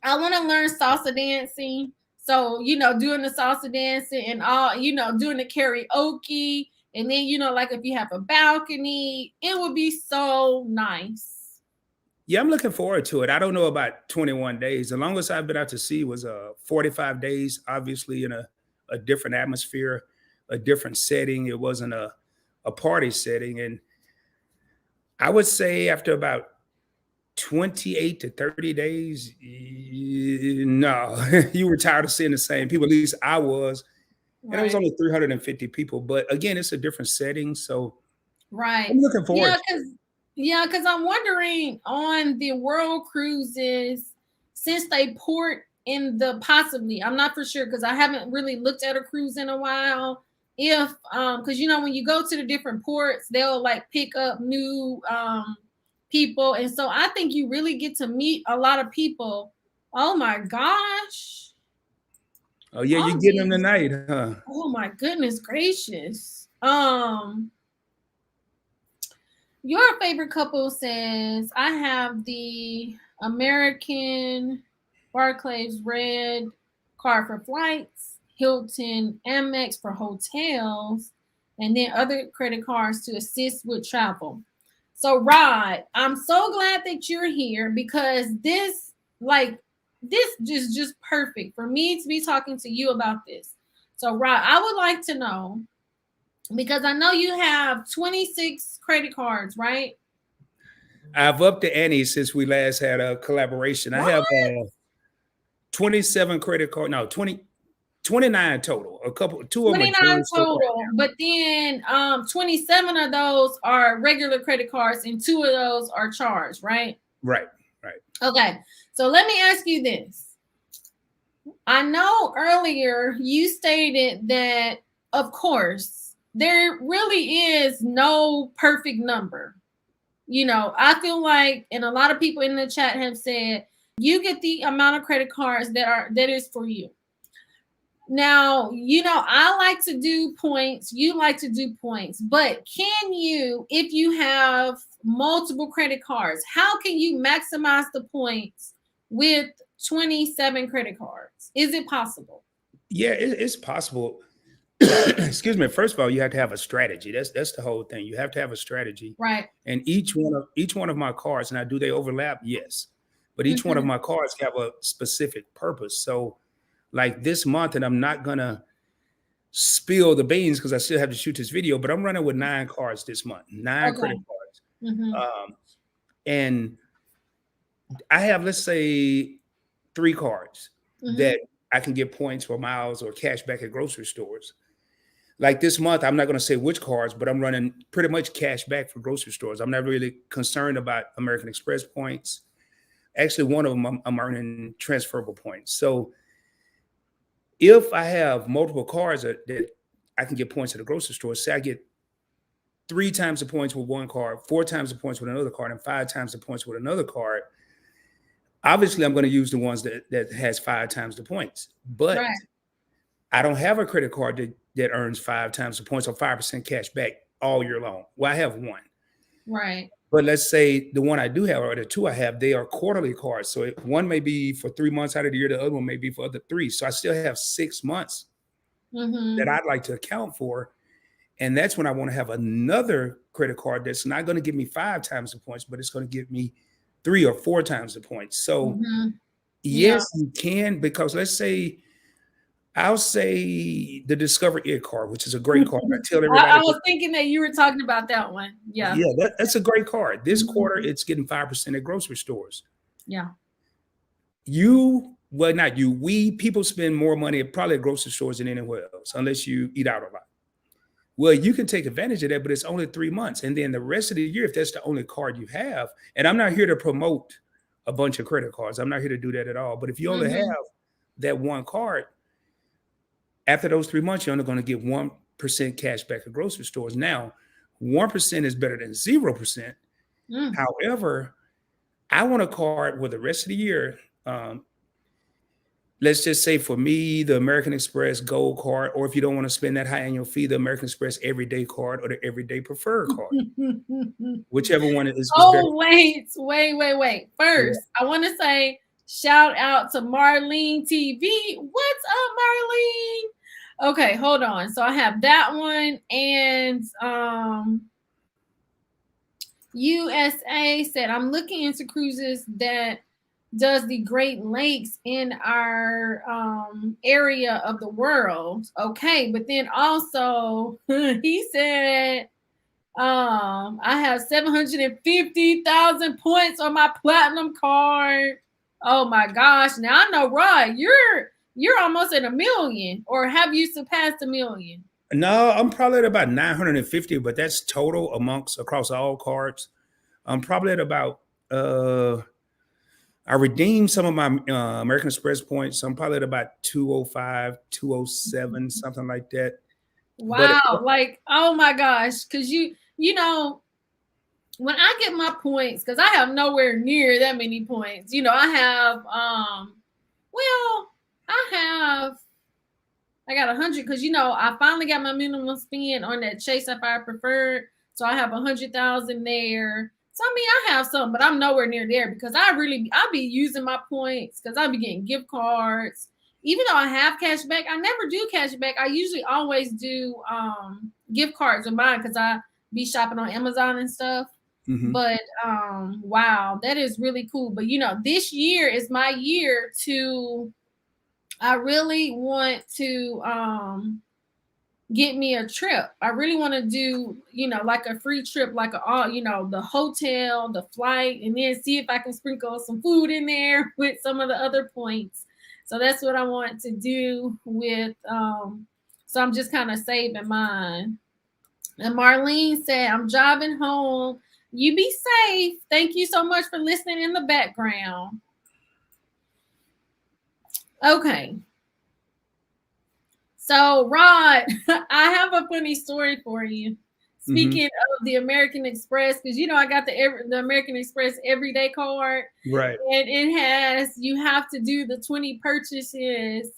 [SPEAKER 1] I want to learn salsa dancing. So, doing the salsa dancing and all, doing the karaoke. And then, like if you have a balcony, it would be so nice.
[SPEAKER 2] yeah, I'm looking forward to it. I don't know about 21 days. The longest I've been out to sea was 45 days, obviously in a different atmosphere, a different setting. It wasn't a party setting. And I would say after about 28 to 30 days, no, you were tired of seeing the same people. At least I was. And it was
[SPEAKER 1] Right.
[SPEAKER 2] only 350 people. But again, it's a different setting. So
[SPEAKER 1] Right.
[SPEAKER 2] I'm looking forward
[SPEAKER 1] Yeah,
[SPEAKER 2] to it.
[SPEAKER 1] because I'm wondering on the world cruises, since they port in the possibly, I'm not for sure because I haven't really looked at a cruise in a while. If because when you go to the different ports, they'll like pick up new people. And so I think you really get to meet a lot of people. Oh my gosh.
[SPEAKER 2] Oh, yeah,
[SPEAKER 1] All
[SPEAKER 2] you're getting them
[SPEAKER 1] these,
[SPEAKER 2] tonight, huh?
[SPEAKER 1] oh my goodness gracious. Your favorite couple says, I have the American Barclays Red card for flights, Hilton Amex for hotels, and then other credit cards to assist with travel. So, Rod, I'm so glad that you're here because this just perfect for me to be talking to you about this. So, Rod, I would like to know, because I know you have 26 credit cards, right?
[SPEAKER 2] I've upped the ante since we last had a collaboration. I
[SPEAKER 1] What?
[SPEAKER 2] have 27 credit card, no, 29 total. A couple, two of them are
[SPEAKER 1] 29
[SPEAKER 2] junior so far.
[SPEAKER 1] total, but then 27 of those are regular credit cards and two of those are charged, right?
[SPEAKER 2] Right, right.
[SPEAKER 1] Okay, so let me ask you this. I know earlier you stated that, of course, there really is no perfect number. I feel like, and a lot of people in the chat have said, you get the amount of credit cards that is for you. Now, I like to do points, you like to do points, but can you, if you have multiple credit cards, how can you maximize the points with 27 credit cards? Is it possible?
[SPEAKER 2] Yeah, it's possible. Excuse me. First of all, you have to have a strategy. That's the whole thing. You have to have a strategy.
[SPEAKER 1] Right.
[SPEAKER 2] And each one of my cards, now do they overlap? Yes. But each one of
[SPEAKER 1] Mhm.
[SPEAKER 2] my cards have a specific purpose. So like this month, and I'm not gonna spill the beans because I still have to shoot this video, but I'm running with 9 cards this month, 9 credit
[SPEAKER 1] Okay.
[SPEAKER 2] cards.
[SPEAKER 1] Mhm.
[SPEAKER 2] And I have, let's say, 3 cards
[SPEAKER 1] Mhm.
[SPEAKER 2] that I can get points for miles or cash back at grocery stores. Like this month, I'm not going to say which cards, but I'm running pretty much cash back for grocery stores. I'm not really concerned about American Express points. Actually, one of them I'm earning transferable points. So if I have multiple cards that I can get points at the grocery store, say I get 3 times the points with one card, 4 times the points with another card, and 5 times the points with another card, obviously I'm going to use the ones that has 5 times the points. But
[SPEAKER 1] Right.
[SPEAKER 2] I don't have a credit card that earns 5 times the points or 5% cash back all year long. Well, I have one.
[SPEAKER 1] Right.
[SPEAKER 2] But let's say the one I do have, or the two I have, they are quarterly cards. So one may be for 3 months out of the year, the other one may be for other three. So I still have 6 months that
[SPEAKER 1] Mm-hmm.
[SPEAKER 2] I'd like to account for. And that's when I want to have another credit card that's not going to give me 5 times the points, but it's going to give me 3 or 4 times the points. So
[SPEAKER 1] Mm-hmm. Yeah.
[SPEAKER 2] yes, you can, because I'll say the Discover It card, which is a great card. I tell
[SPEAKER 1] I
[SPEAKER 2] everybody,
[SPEAKER 1] was thinking that you were talking about that one. Yeah.
[SPEAKER 2] yeah, that's a great card. This quarter,
[SPEAKER 1] Mhm.
[SPEAKER 2] it's getting 5% at grocery stores.
[SPEAKER 1] Yeah.
[SPEAKER 2] Well, not you, people spend more money probably at grocery stores than anywhere else, unless you eat out a lot. Well, you can take advantage of that, but it's only 3 months. And then the rest of the year, if that's the only card you have, and I'm not here to promote a bunch of credit cards, I'm not here to do that at all. But if you only have
[SPEAKER 1] Mm-hmm.
[SPEAKER 2] that one card, after those 3 months, you're only going to get 1% cash back at grocery stores. Now, 1% is better than 0%.
[SPEAKER 1] Mm.
[SPEAKER 2] However, I want a card where the rest of the year, let's just say for me, the American Express Gold card, or if you don't want to spend that high annual fee, the American Express Everyday card or the Everyday Preferred card, whichever one is better.
[SPEAKER 1] Oh, wait.
[SPEAKER 2] Yeah.
[SPEAKER 1] First, I want to say shout out to Marlene TV. What's up, Marlene? Okay, hold on. So I have that one, and USA said I'm looking into cruises that does the Great Lakes in our area of the world. Okay, but then also he said I have 750,000 points on my platinum card. Oh my gosh. Now I know, Rod, you're almost at 1 million, or have you surpassed 1 million?
[SPEAKER 2] No, I'm probably at about 950, but that's total across all cards. I'm probably at about I redeemed some of my American Express points. I'm probably at about 205, 207, something like that. But
[SPEAKER 1] Wow. Like, oh my gosh. Cause you know, when I get my points, because I have nowhere near that many points, I have well, I got 100 because I finally got my minimum spend on that Chase Sapphire Preferred, so I have 100,000 there. So I mean, I have some, but I'm nowhere near there because I be using my points because I be getting gift cards. Even though I have cash back, I never do cash back. I usually always do gift cards with mine because I be shopping on Amazon and stuff.
[SPEAKER 2] mhm.
[SPEAKER 1] But wow, that is really cool. But this year is my year to I really want to get me a trip. I really want to do, like a free trip, like the hotel, the flight, and then see if I can sprinkle some food in there with some of the other points. So that's what I want to do with so I'm just kind of saving mine. And Marlene said, I'm driving home. You be safe. Thank you so much for listening in the background. Okay. So, Rod, I have a funny story for you.
[SPEAKER 2] Mhm.
[SPEAKER 1] Speaking of the American Express, because I got the American Express Everyday card,
[SPEAKER 2] Right.
[SPEAKER 1] and you have to do the 20 purchases.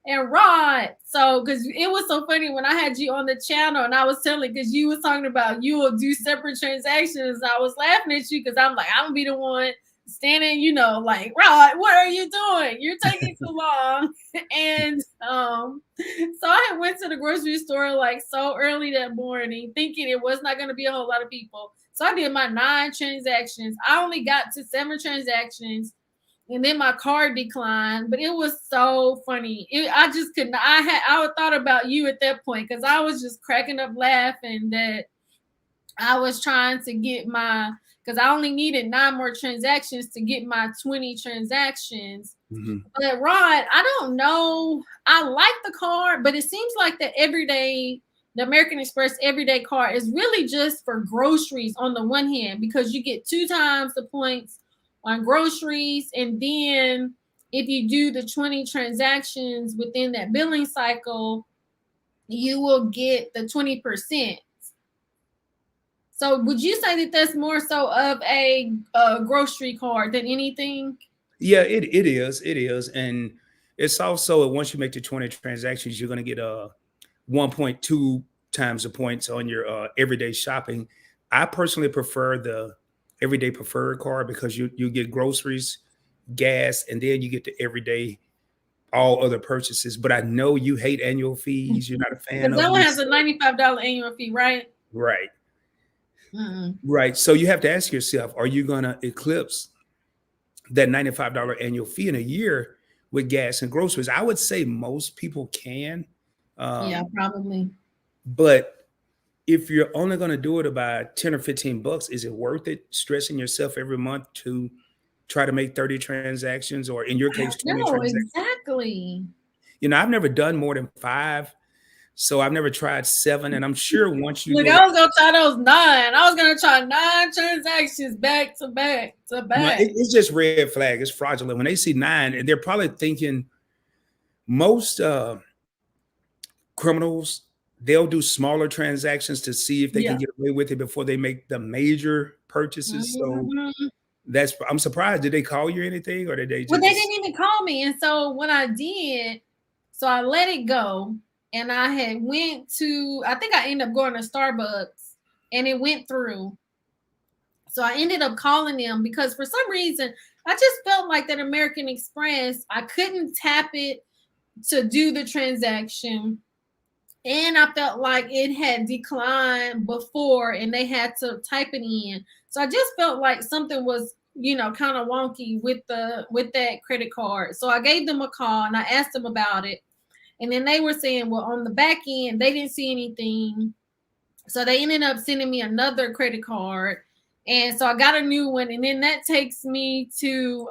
[SPEAKER 1] And Rod, so because it was so funny when I had you on the channel and I was telling, because you was talking about you will do separate transactions. I was laughing at you because I'm like, I'm gonna be the one standing, like, Rod, what are you doing? You're taking too long. And so I had went to the grocery store like so early that morning, thinking it was not gonna be a whole lot of people. So I did my 9 transactions. I only got to 7 transactions, and then my card declined. But it was so funny. I just couldn't. I thought about you at that point because I was just cracking up laughing that I was trying to get because I only needed 9 more transactions to get my 20 transactions.
[SPEAKER 2] Mhm.
[SPEAKER 1] But Rod, I don't know. I like the card, but it seems like the American Express Everyday card is really just for groceries on the one hand because you get 2 times the points on groceries. And then if you do the 20 transactions within that billing cycle, you will get the 20%. So would you say that that's more so of a grocery card than anything?
[SPEAKER 2] Yeah, it is. It is. And it's also once you make the 20 transactions, you're going to get 1.2 times the points on your everyday shopping. I personally prefer the everyday preferred card because you get groceries, gas, and then you get the everyday all other purchases. But I know you hate annual fees. You're not a fan
[SPEAKER 1] Because
[SPEAKER 2] of
[SPEAKER 1] that
[SPEAKER 2] them.
[SPEAKER 1] one has a $95 annual fee, right?
[SPEAKER 2] Right.
[SPEAKER 1] Mm-mm.
[SPEAKER 2] Right. So you have to ask yourself, are you going to eclipse that $95 annual fee in a year with gas and groceries? I would say most people can.
[SPEAKER 1] Yeah,
[SPEAKER 2] Um,
[SPEAKER 1] probably.
[SPEAKER 2] but if you're only going to do it about 10 or 15 bucks, is it worth it stressing yourself every month to try to make 30 transactions or in your case, 20
[SPEAKER 1] No,
[SPEAKER 2] transactions?
[SPEAKER 1] exactly.
[SPEAKER 2] I've never done more than 5. So I've never tried 7. And I'm sure once you
[SPEAKER 1] Look,
[SPEAKER 2] go to,
[SPEAKER 1] I was gonna try those 9. I was gonna try 9 transactions back to back to
[SPEAKER 2] no,
[SPEAKER 1] back.
[SPEAKER 2] it's just red flag. It's fraudulent. When they see 9, and they're probably thinking most criminals, they'll do smaller transactions to see if they can
[SPEAKER 1] Yeah.
[SPEAKER 2] get away with it before they make the major purchases. So
[SPEAKER 1] Mhm.
[SPEAKER 2] I'm surprised. Did they call you or anything, or did they
[SPEAKER 1] Well, they
[SPEAKER 2] just
[SPEAKER 1] didn't even call me, and so what I did, so I let it go, and I had went to, I think I ended up going to Starbucks, and it went through. So I ended up calling them because for some reason I just felt like that American Express, I couldn't tap it to do the transaction. And I felt like it had declined before and they had to type it in. So I just felt like something was, kind of wonky with that credit card. So I gave them a call and I asked them about it. And then they were saying, well, on the back end, they didn't see anything. So they ended up sending me another credit card. And so I got a new one. And then that takes me to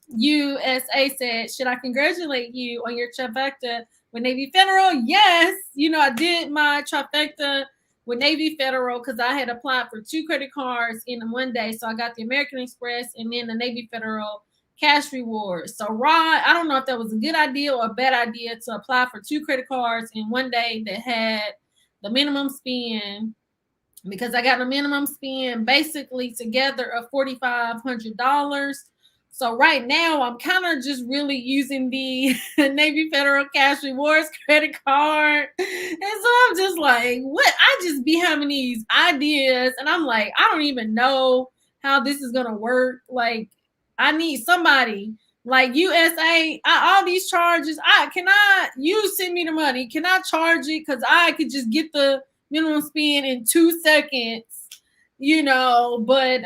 [SPEAKER 1] USA said, should I congratulate you on your trifecta with Navy Federal? Yes. I did my trifecta with Navy Federal because I had applied for 2 credit cards in one day. So I got the American Express and then the Navy Federal cash rewards. So Rod, I don't know if that was a good idea or a bad idea to apply for 2 credit cards in one day that had the minimum spend, because I got a minimum spend basically together of $4,500. So right now I'm kind of just really using the Navy Federal Cash Rewards credit card. And so I'm just like, what? I just be having these ideas and I'm like, I don't even know how this is going to work. Like, I need somebody like USA, all these charges. You send me the money? Can I charge it? Because I could just get the minimum spend in 2 seconds, but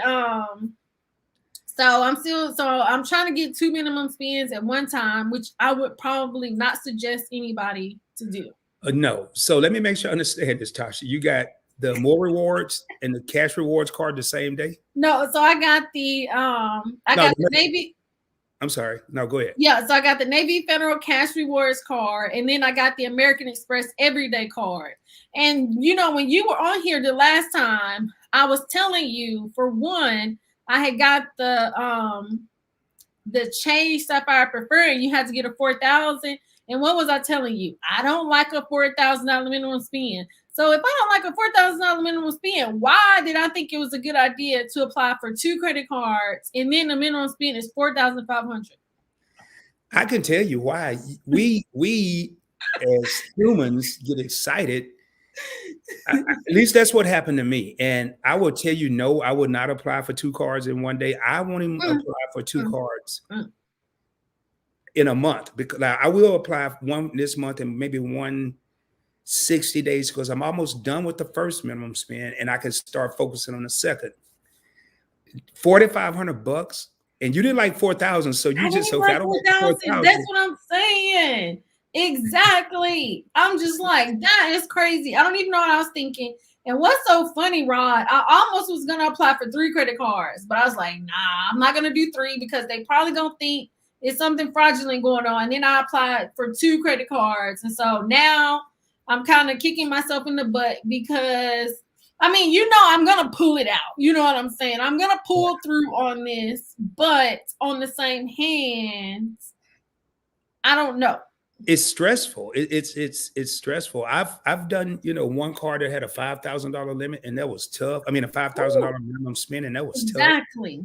[SPEAKER 1] so I'm trying to get 2 minimum spends at one time, which I would probably not suggest anybody to do.
[SPEAKER 2] no? So let me make sure I understand this, Tasha. You got the more rewards and the cash rewards card the same day?
[SPEAKER 1] No, so I got
[SPEAKER 2] No,
[SPEAKER 1] the Navy.
[SPEAKER 2] I'm sorry. No, go ahead.
[SPEAKER 1] Yeah, so I got the Navy Federal Cash Rewards card, and then I got the American Express Everyday card. And when you were on here the last time, I was telling you, for one, I had got the change Sapphire Preferred, and you had to get a 4,000. And what was I telling you? I don't like a $4,000 minimum spend. So if I don't like a $4,000 minimum spend, why did I think it was a good idea to apply for 2 credit cards and then the minimum spend is 4,500?
[SPEAKER 2] I can tell you why. We as humans get excited. At least that's what happened to me. And I will tell you, no, I would not apply for 2 cards in one day. I won't even apply for 2 cards in a month, because I will apply for one this month and maybe one 60 days because I'm almost done with the first minimum spend and I can start focusing on the second. $4,500, and you didn't like 4,000, so
[SPEAKER 1] I
[SPEAKER 2] you just
[SPEAKER 1] didn't
[SPEAKER 2] okay. I
[SPEAKER 1] like
[SPEAKER 2] don't want the
[SPEAKER 1] 4,000.
[SPEAKER 2] 4,000.
[SPEAKER 1] That's what I'm saying. Exactly. I'm just like, that is crazy. I don't even know what I was thinking. And what's so funny, Rod, I almost was going to apply for 3 credit cards, but I was like, nah, I'm not going to do 3 because they probably going to think it's something fraudulent going on. And then I applied for 2 credit cards. And so now I'm kind of kicking myself in the butt because I mean, I'm gonna pull it out. You know what I'm saying? I'm gonna pull through on this, but on the same hand, I don't know.
[SPEAKER 2] It's stressful. It's stressful. I've done, one car that had a $5,000 limit, and that was tough. I mean, a
[SPEAKER 1] Ooh,
[SPEAKER 2] $5,000 minimum spend, and that was tough.
[SPEAKER 1] exactly.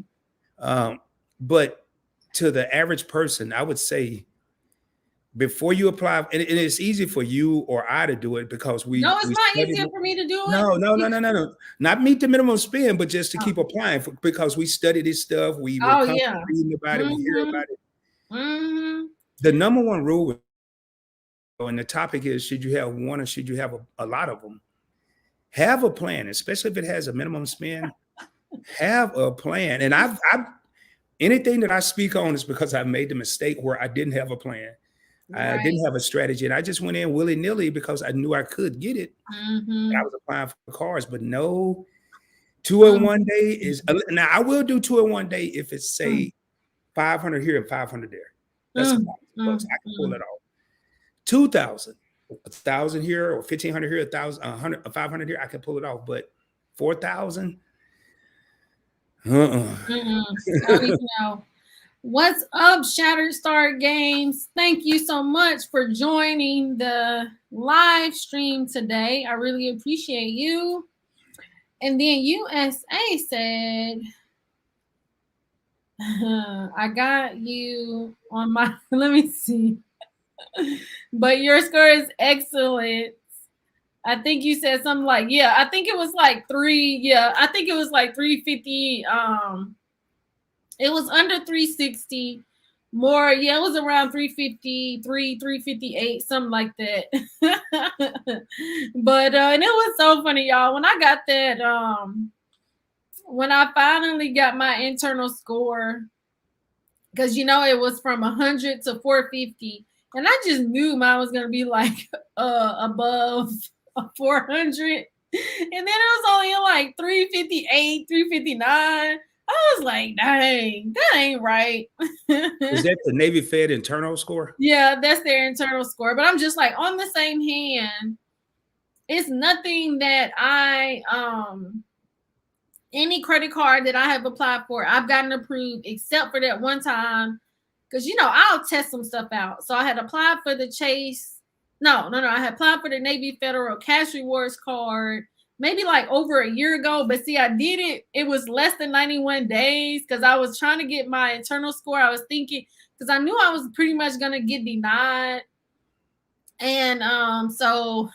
[SPEAKER 2] Um, but to the average person, I would say before you apply, and it's easy for you or I to do it because
[SPEAKER 1] No, it's
[SPEAKER 2] we
[SPEAKER 1] not
[SPEAKER 2] studied
[SPEAKER 1] easier
[SPEAKER 2] it.
[SPEAKER 1] for me to do it.
[SPEAKER 2] No, no, no, no, no, no. Not meet the minimum spend, but just to
[SPEAKER 1] Oh,
[SPEAKER 2] keep applying because we study this stuff. We're
[SPEAKER 1] oh
[SPEAKER 2] constantly
[SPEAKER 1] yeah.
[SPEAKER 2] reading about it. We hear
[SPEAKER 1] Mm-hmm.
[SPEAKER 2] about it.
[SPEAKER 1] Mm-hmm.
[SPEAKER 2] The number one rule, and the topic is: should you have one or should you have a lot of them? Have a plan, especially if it has a minimum spend. Have a plan. And I've anything that I speak on is because I've made the mistake where I didn't have a plan. I
[SPEAKER 1] Right.
[SPEAKER 2] didn't have a strategy, and I just went in willy nilly because I knew I could get it. I
[SPEAKER 1] Mm-hmm.
[SPEAKER 2] was applying for cars, but no, 2 in 1 day is now. I will do 2 in 1 day if it's
[SPEAKER 1] Mm-hmm.
[SPEAKER 2] say 500 here and 500 there. That's
[SPEAKER 1] Mm-hmm.
[SPEAKER 2] 1,000 bucks. I can pull it off. 2,000, 1,000 here or 1,500 here, 1,000, 100, 500 here. I can pull it off, but 4,000. Uh-uh.
[SPEAKER 1] Mm-mm. Don't even know. What's up, Shattered Star Games? Thank you so much for joining the live stream today. I really appreciate you. And then USA said, I got you on my, let me see. But your score is excellent. I think you said something like, yeah, I think it was like I think it was like 350. It was under 360. More, yeah, it was around 353, 358, something like that. But and it was so funny, y'all. When I got that, when I finally got my internal score, because it was from 100 to 450, and I just knew mine was gonna be like above 400, and then it was only like 358, 359. I was like, dang, that ain't right.
[SPEAKER 2] Is that the Navy Fed internal score?
[SPEAKER 1] Yeah, that's their internal score. But I'm just like, on the same hand, it's nothing that any credit card that I have applied for, I've gotten approved except for that one time. Because I'll test some stuff out. So I had applied for the Chase. No. I had applied for the Navy Federal Cash Rewards card maybe like over a year ago. But see, I did it. It was less than 91 days because I was trying to get my internal score. I was thinking, because I knew I was pretty much gonna get denied. And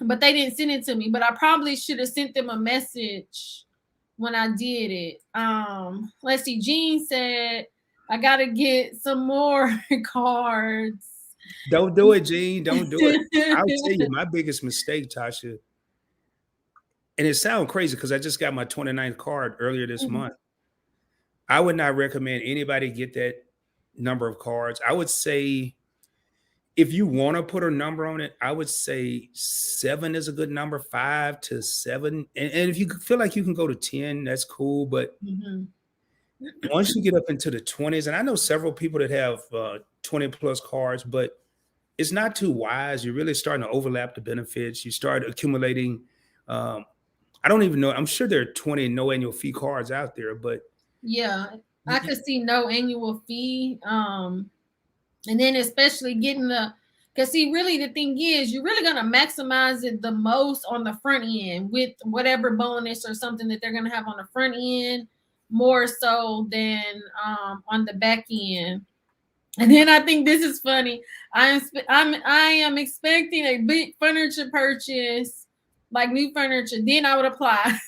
[SPEAKER 1] but they didn't send it to me. But I probably should have sent them a message when I did it. Let's see. Jean said I gotta get some more cards.
[SPEAKER 2] Don't do it, Gene. Don't do it. I'll tell you my biggest mistake, Tasha, and it sounds crazy because I just got my 29th card earlier this month. I would not recommend anybody get that number of cards. I would say if you want to put a number on it, I would say 7 is a good number, 5 to 7. And if you feel like you can go to 10, that's cool. But
[SPEAKER 1] Mhm.
[SPEAKER 2] once you get up into the 20s, and I know several people that have 20 plus cards, but it's not too wise. You're really starting to overlap the benefits. You start accumulating. Um, I don't even know. I'm sure there are 20 no annual fee cards out there, but
[SPEAKER 1] Yeah, I could see no annual fee. And then especially getting because see, really the thing is, you're really gonna maximize it the most on the front end with whatever bonus or something that they're gonna have on the front end, more so than on the back end. And then I think this is funny. I am expecting a big furniture purchase, like new furniture. Then I would apply.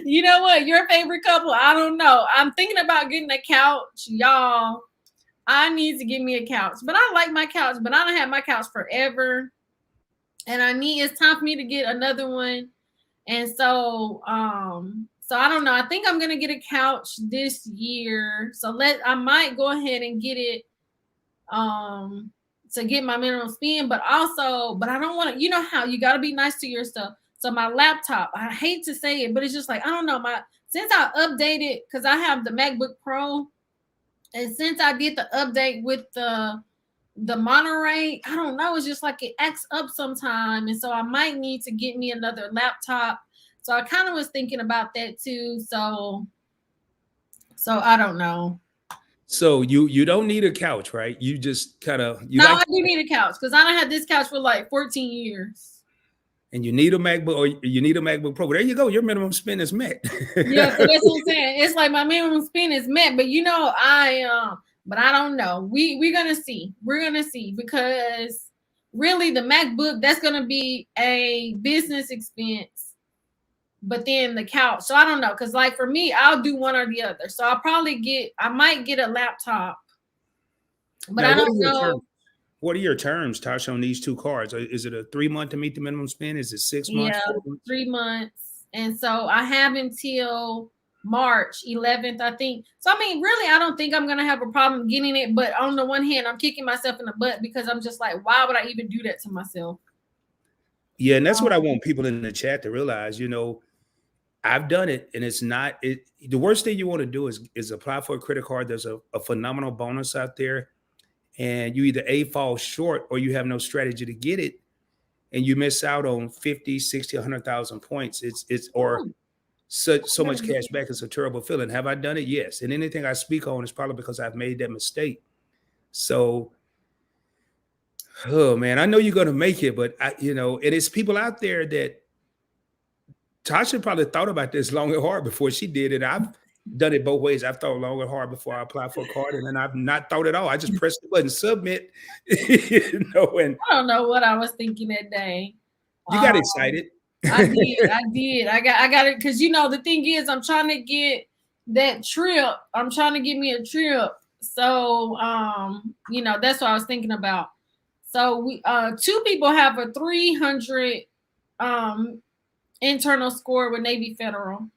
[SPEAKER 1] You know what? Your favorite couple? I don't know. I'm thinking about getting a couch, y'all. I need to get me a couch, but I like my couch, but I don't have my couch forever, and it's time for me to get another one. And so I don't know. I think I'm gonna get a couch this year. So I might go ahead and get it um to get my minimum spend, but I don't want to, how you got to be nice to your stuff. So my laptop, I hate to say it, but it's just like, I don't know, since I updated, because I have the MacBook Pro, and since I did the update with the Monterey, I don't know, it's just like it acts up sometime, and so I might need to get me another laptop So I kind of was thinking about that too. So I don't know.
[SPEAKER 2] So you don't need a couch, right? You just kind of you
[SPEAKER 1] No,
[SPEAKER 2] like
[SPEAKER 1] I do need a couch because I don't had this couch for like 14 years.
[SPEAKER 2] and you need a MacBook or you need a MacBook Pro. There you go. Your minimum spend is met.
[SPEAKER 1] Yeah, so that's what I'm saying. It's like my minimum spend is met, but but I don't know. We're gonna see. We're gonna see because really the MacBook that's gonna be a business expense, but then the couch. So I don't know because like for me, I'll do one or the other. So I might get a laptop, but
[SPEAKER 2] Now,
[SPEAKER 1] I
[SPEAKER 2] what
[SPEAKER 1] don't
[SPEAKER 2] are your terms?
[SPEAKER 1] know.
[SPEAKER 2] What are your terms, Tasha, on these two cards? Is it a 3 month to meet the minimum spend? Is it 6 months,
[SPEAKER 1] Yeah,
[SPEAKER 2] 4 months?
[SPEAKER 1] 3 months. And so I have until March 11th, I think. So, I mean, really, I don't think I'm going to have a problem getting it. But on the one hand, I'm kicking myself in the butt because I'm just like, why would I even do that to myself?
[SPEAKER 2] Yeah, and that's what I want people in the chat to realize. I've done it, and it's not it. The worst thing you want to do is apply for a credit card. There's a phenomenal bonus out there, and you either A, fall short, or you have no strategy to get it, and you miss out on 50, 60, 100,000 points. It's or
[SPEAKER 1] Ooh,
[SPEAKER 2] so
[SPEAKER 1] never
[SPEAKER 2] much
[SPEAKER 1] did.
[SPEAKER 2] cash back. It's a terrible feeling. Have I done it? Yes. And anything I speak on is probably because I've made that mistake. So, oh man, I know you're gonna make it, but and it's people out there that Tasha probably thought about this long and hard before she did it. I've done it both ways. I've thought long and hard before I applied for a card, and then I've not thought at all. I just pressed the button, submit, and
[SPEAKER 1] I don't know what I was thinking that day.
[SPEAKER 2] you got excited.
[SPEAKER 1] I did. I did. I got it because the thing is, I'm trying to get that trip. I'm trying to get me a trip. So that's what I was thinking about. So we two people have a 300 um internal score with Navy Federal.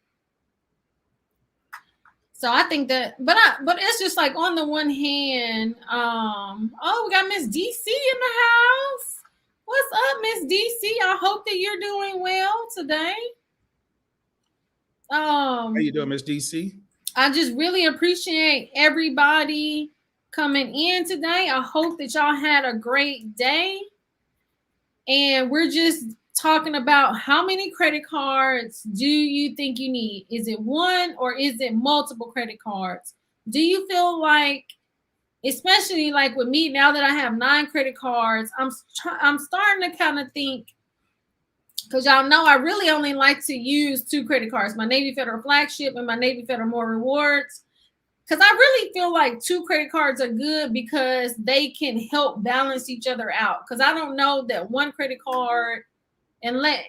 [SPEAKER 1] So I think that, but it's just like on the one hand, oh, we got Miss DC in the house. What's up, Miss DC? I hope that you're doing well today.
[SPEAKER 2] How you
[SPEAKER 1] Um,
[SPEAKER 2] doing, Miss DC?
[SPEAKER 1] I just really appreciate everybody coming in today. I hope that y'all had a great day. And we're just talking about how many credit cards do you think you need? Is it one or is it multiple credit cards? Do you feel like, especially like with me now that I have 9 credit cards, I'm starting to kind of think, because y'all know I really only like to use 2 credit cards, my Navy Federal flagship and my Navy Federal More Rewards. Because I really feel like 2 credit cards are good because they can help balance each other out. Because I don't know that one credit card, and Rod,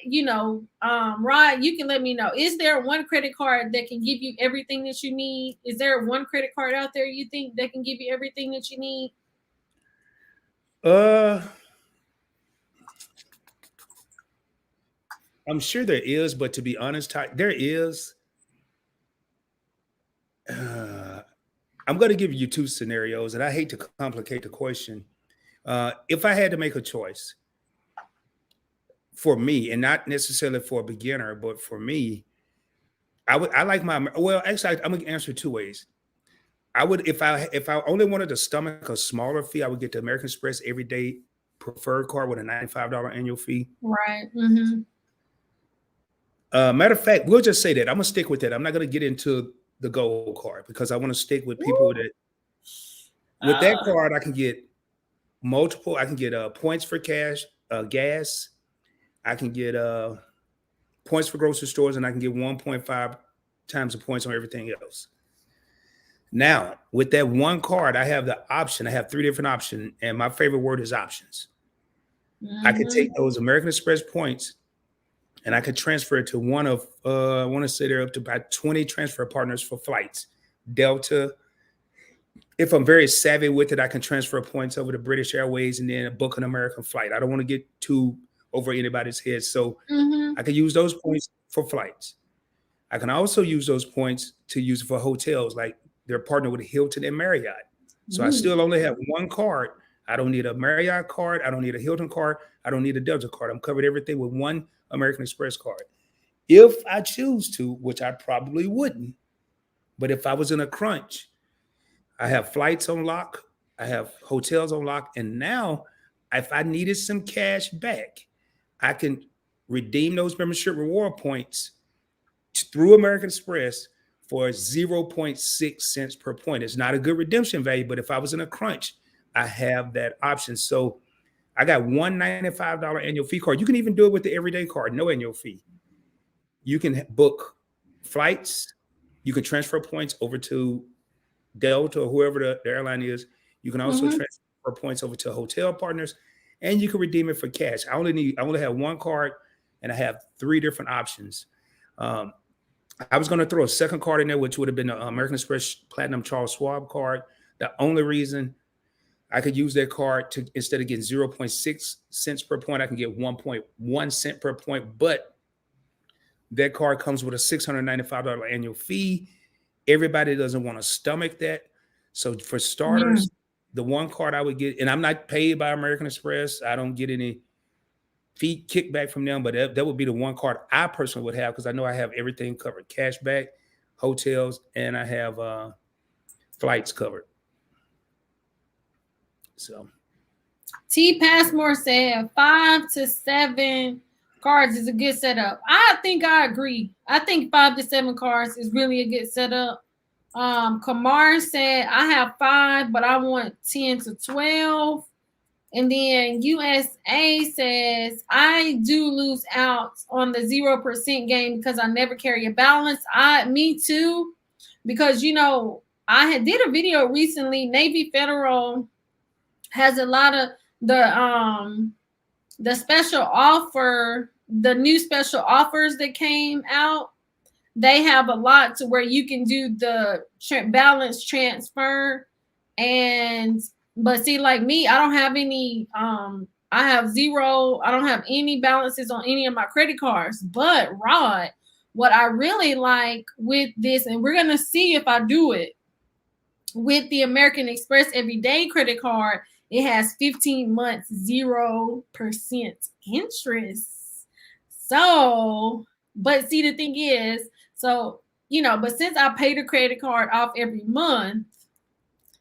[SPEAKER 1] you can let me know. Is there one credit card that can give you everything that you need? Is there one credit card out there you think that can give you everything that you need?
[SPEAKER 2] Uh, I'm sure there is, but to be honest, there is. I'm going to give you 2 scenarios, and I hate to complicate the question. If I had to make a choice for me, and not necessarily for a beginner, but for me, I like my well. Actually, I'm going to answer 2 ways. I would if I only wanted to stomach a smaller fee, I would get the American Express Everyday Preferred card with a $95 annual fee.
[SPEAKER 1] Right. Mm-hmm.
[SPEAKER 2] Matter of fact, we'll just say that I'm gonna stick with that. I'm not gonna get into the gold card because I want to stick with people
[SPEAKER 1] Woo.
[SPEAKER 2] that with that card I can get multiple. I can get points for cash, gas. I can get points for grocery stores, and I can get 1.5 times the points on everything else. Now, with that one card, I have the option. I have 3 different options, and my favorite word is options. I could
[SPEAKER 1] Mm-hmm.
[SPEAKER 2] take those American Express points and I could transfer it to one of I want to say they're up to about 20 transfer partners for flights. Delta. If I'm very savvy with it, I can transfer points over to British Airways and then book an American flight. I don't want to get too over anybody's head. So
[SPEAKER 1] Mm-hmm.
[SPEAKER 2] I can use those points for flights. I can also use those points to use for hotels, like they're partnered with Hilton and Marriott. So I
[SPEAKER 1] Ooh.
[SPEAKER 2] still only have one card. I don't need a Marriott card. I don't need a Hilton card. I don't need a Delta card. I'm covered everything with one American Express card. If I choose to, which I probably wouldn't, but if I was in a crunch, I have flights on lock, I have hotels on lock, and now if I needed some cash back, I can redeem those membership reward points through American Express for 0.6 cents per point. It's not a good redemption value, but if I was in a crunch, I have that option. So I got $195 annual fee card. You can even do it with the everyday card, no annual fee. You can book flights. You can transfer points over to Delta or whoever the airline is. You can also
[SPEAKER 1] Mhm.
[SPEAKER 2] transfer points over to hotel partners, and you can redeem it for cash. I only have one card, and I have three different options. Um, I was going to throw a second card in there, which would have been the American Express Platinum Charles Schwab card. The only reason I could use that card to, instead of getting 0.6 cents per point, I can get 1.1 cent per point. But that card comes with a $695 annual fee. Everybody doesn't want to stomach that. So for
[SPEAKER 1] Mm.
[SPEAKER 2] starters, the one card I would get, and I'm not paid by American Express. I don't get any fee kickback from them, but that would be the one card I personally would have because I know I have everything covered: cash back, hotels, and I have flights covered. So
[SPEAKER 1] T. Passmore said 5 to 7 cards is a good setup. I think I agree. I think 5 to 7 cards is really a good setup. Kamar said I have 5, but I want 10 to 12. And then USA says I do lose out on the 0% game because I never carry a balance. Me too, because I did a video recently. Navy Federal has a lot of the special offer, the new special offers that came out. They have a lot to where you can do the balance transfer. And but see, like me, I don't have any I have zero, I don't have any balances on any of my credit cards. But Rod, what I really like with this, and we're gonna see if I do it with the American Express everyday credit card, it has 15 months 0% interest. So, but see, the thing is, so but since I pay the credit card off every month,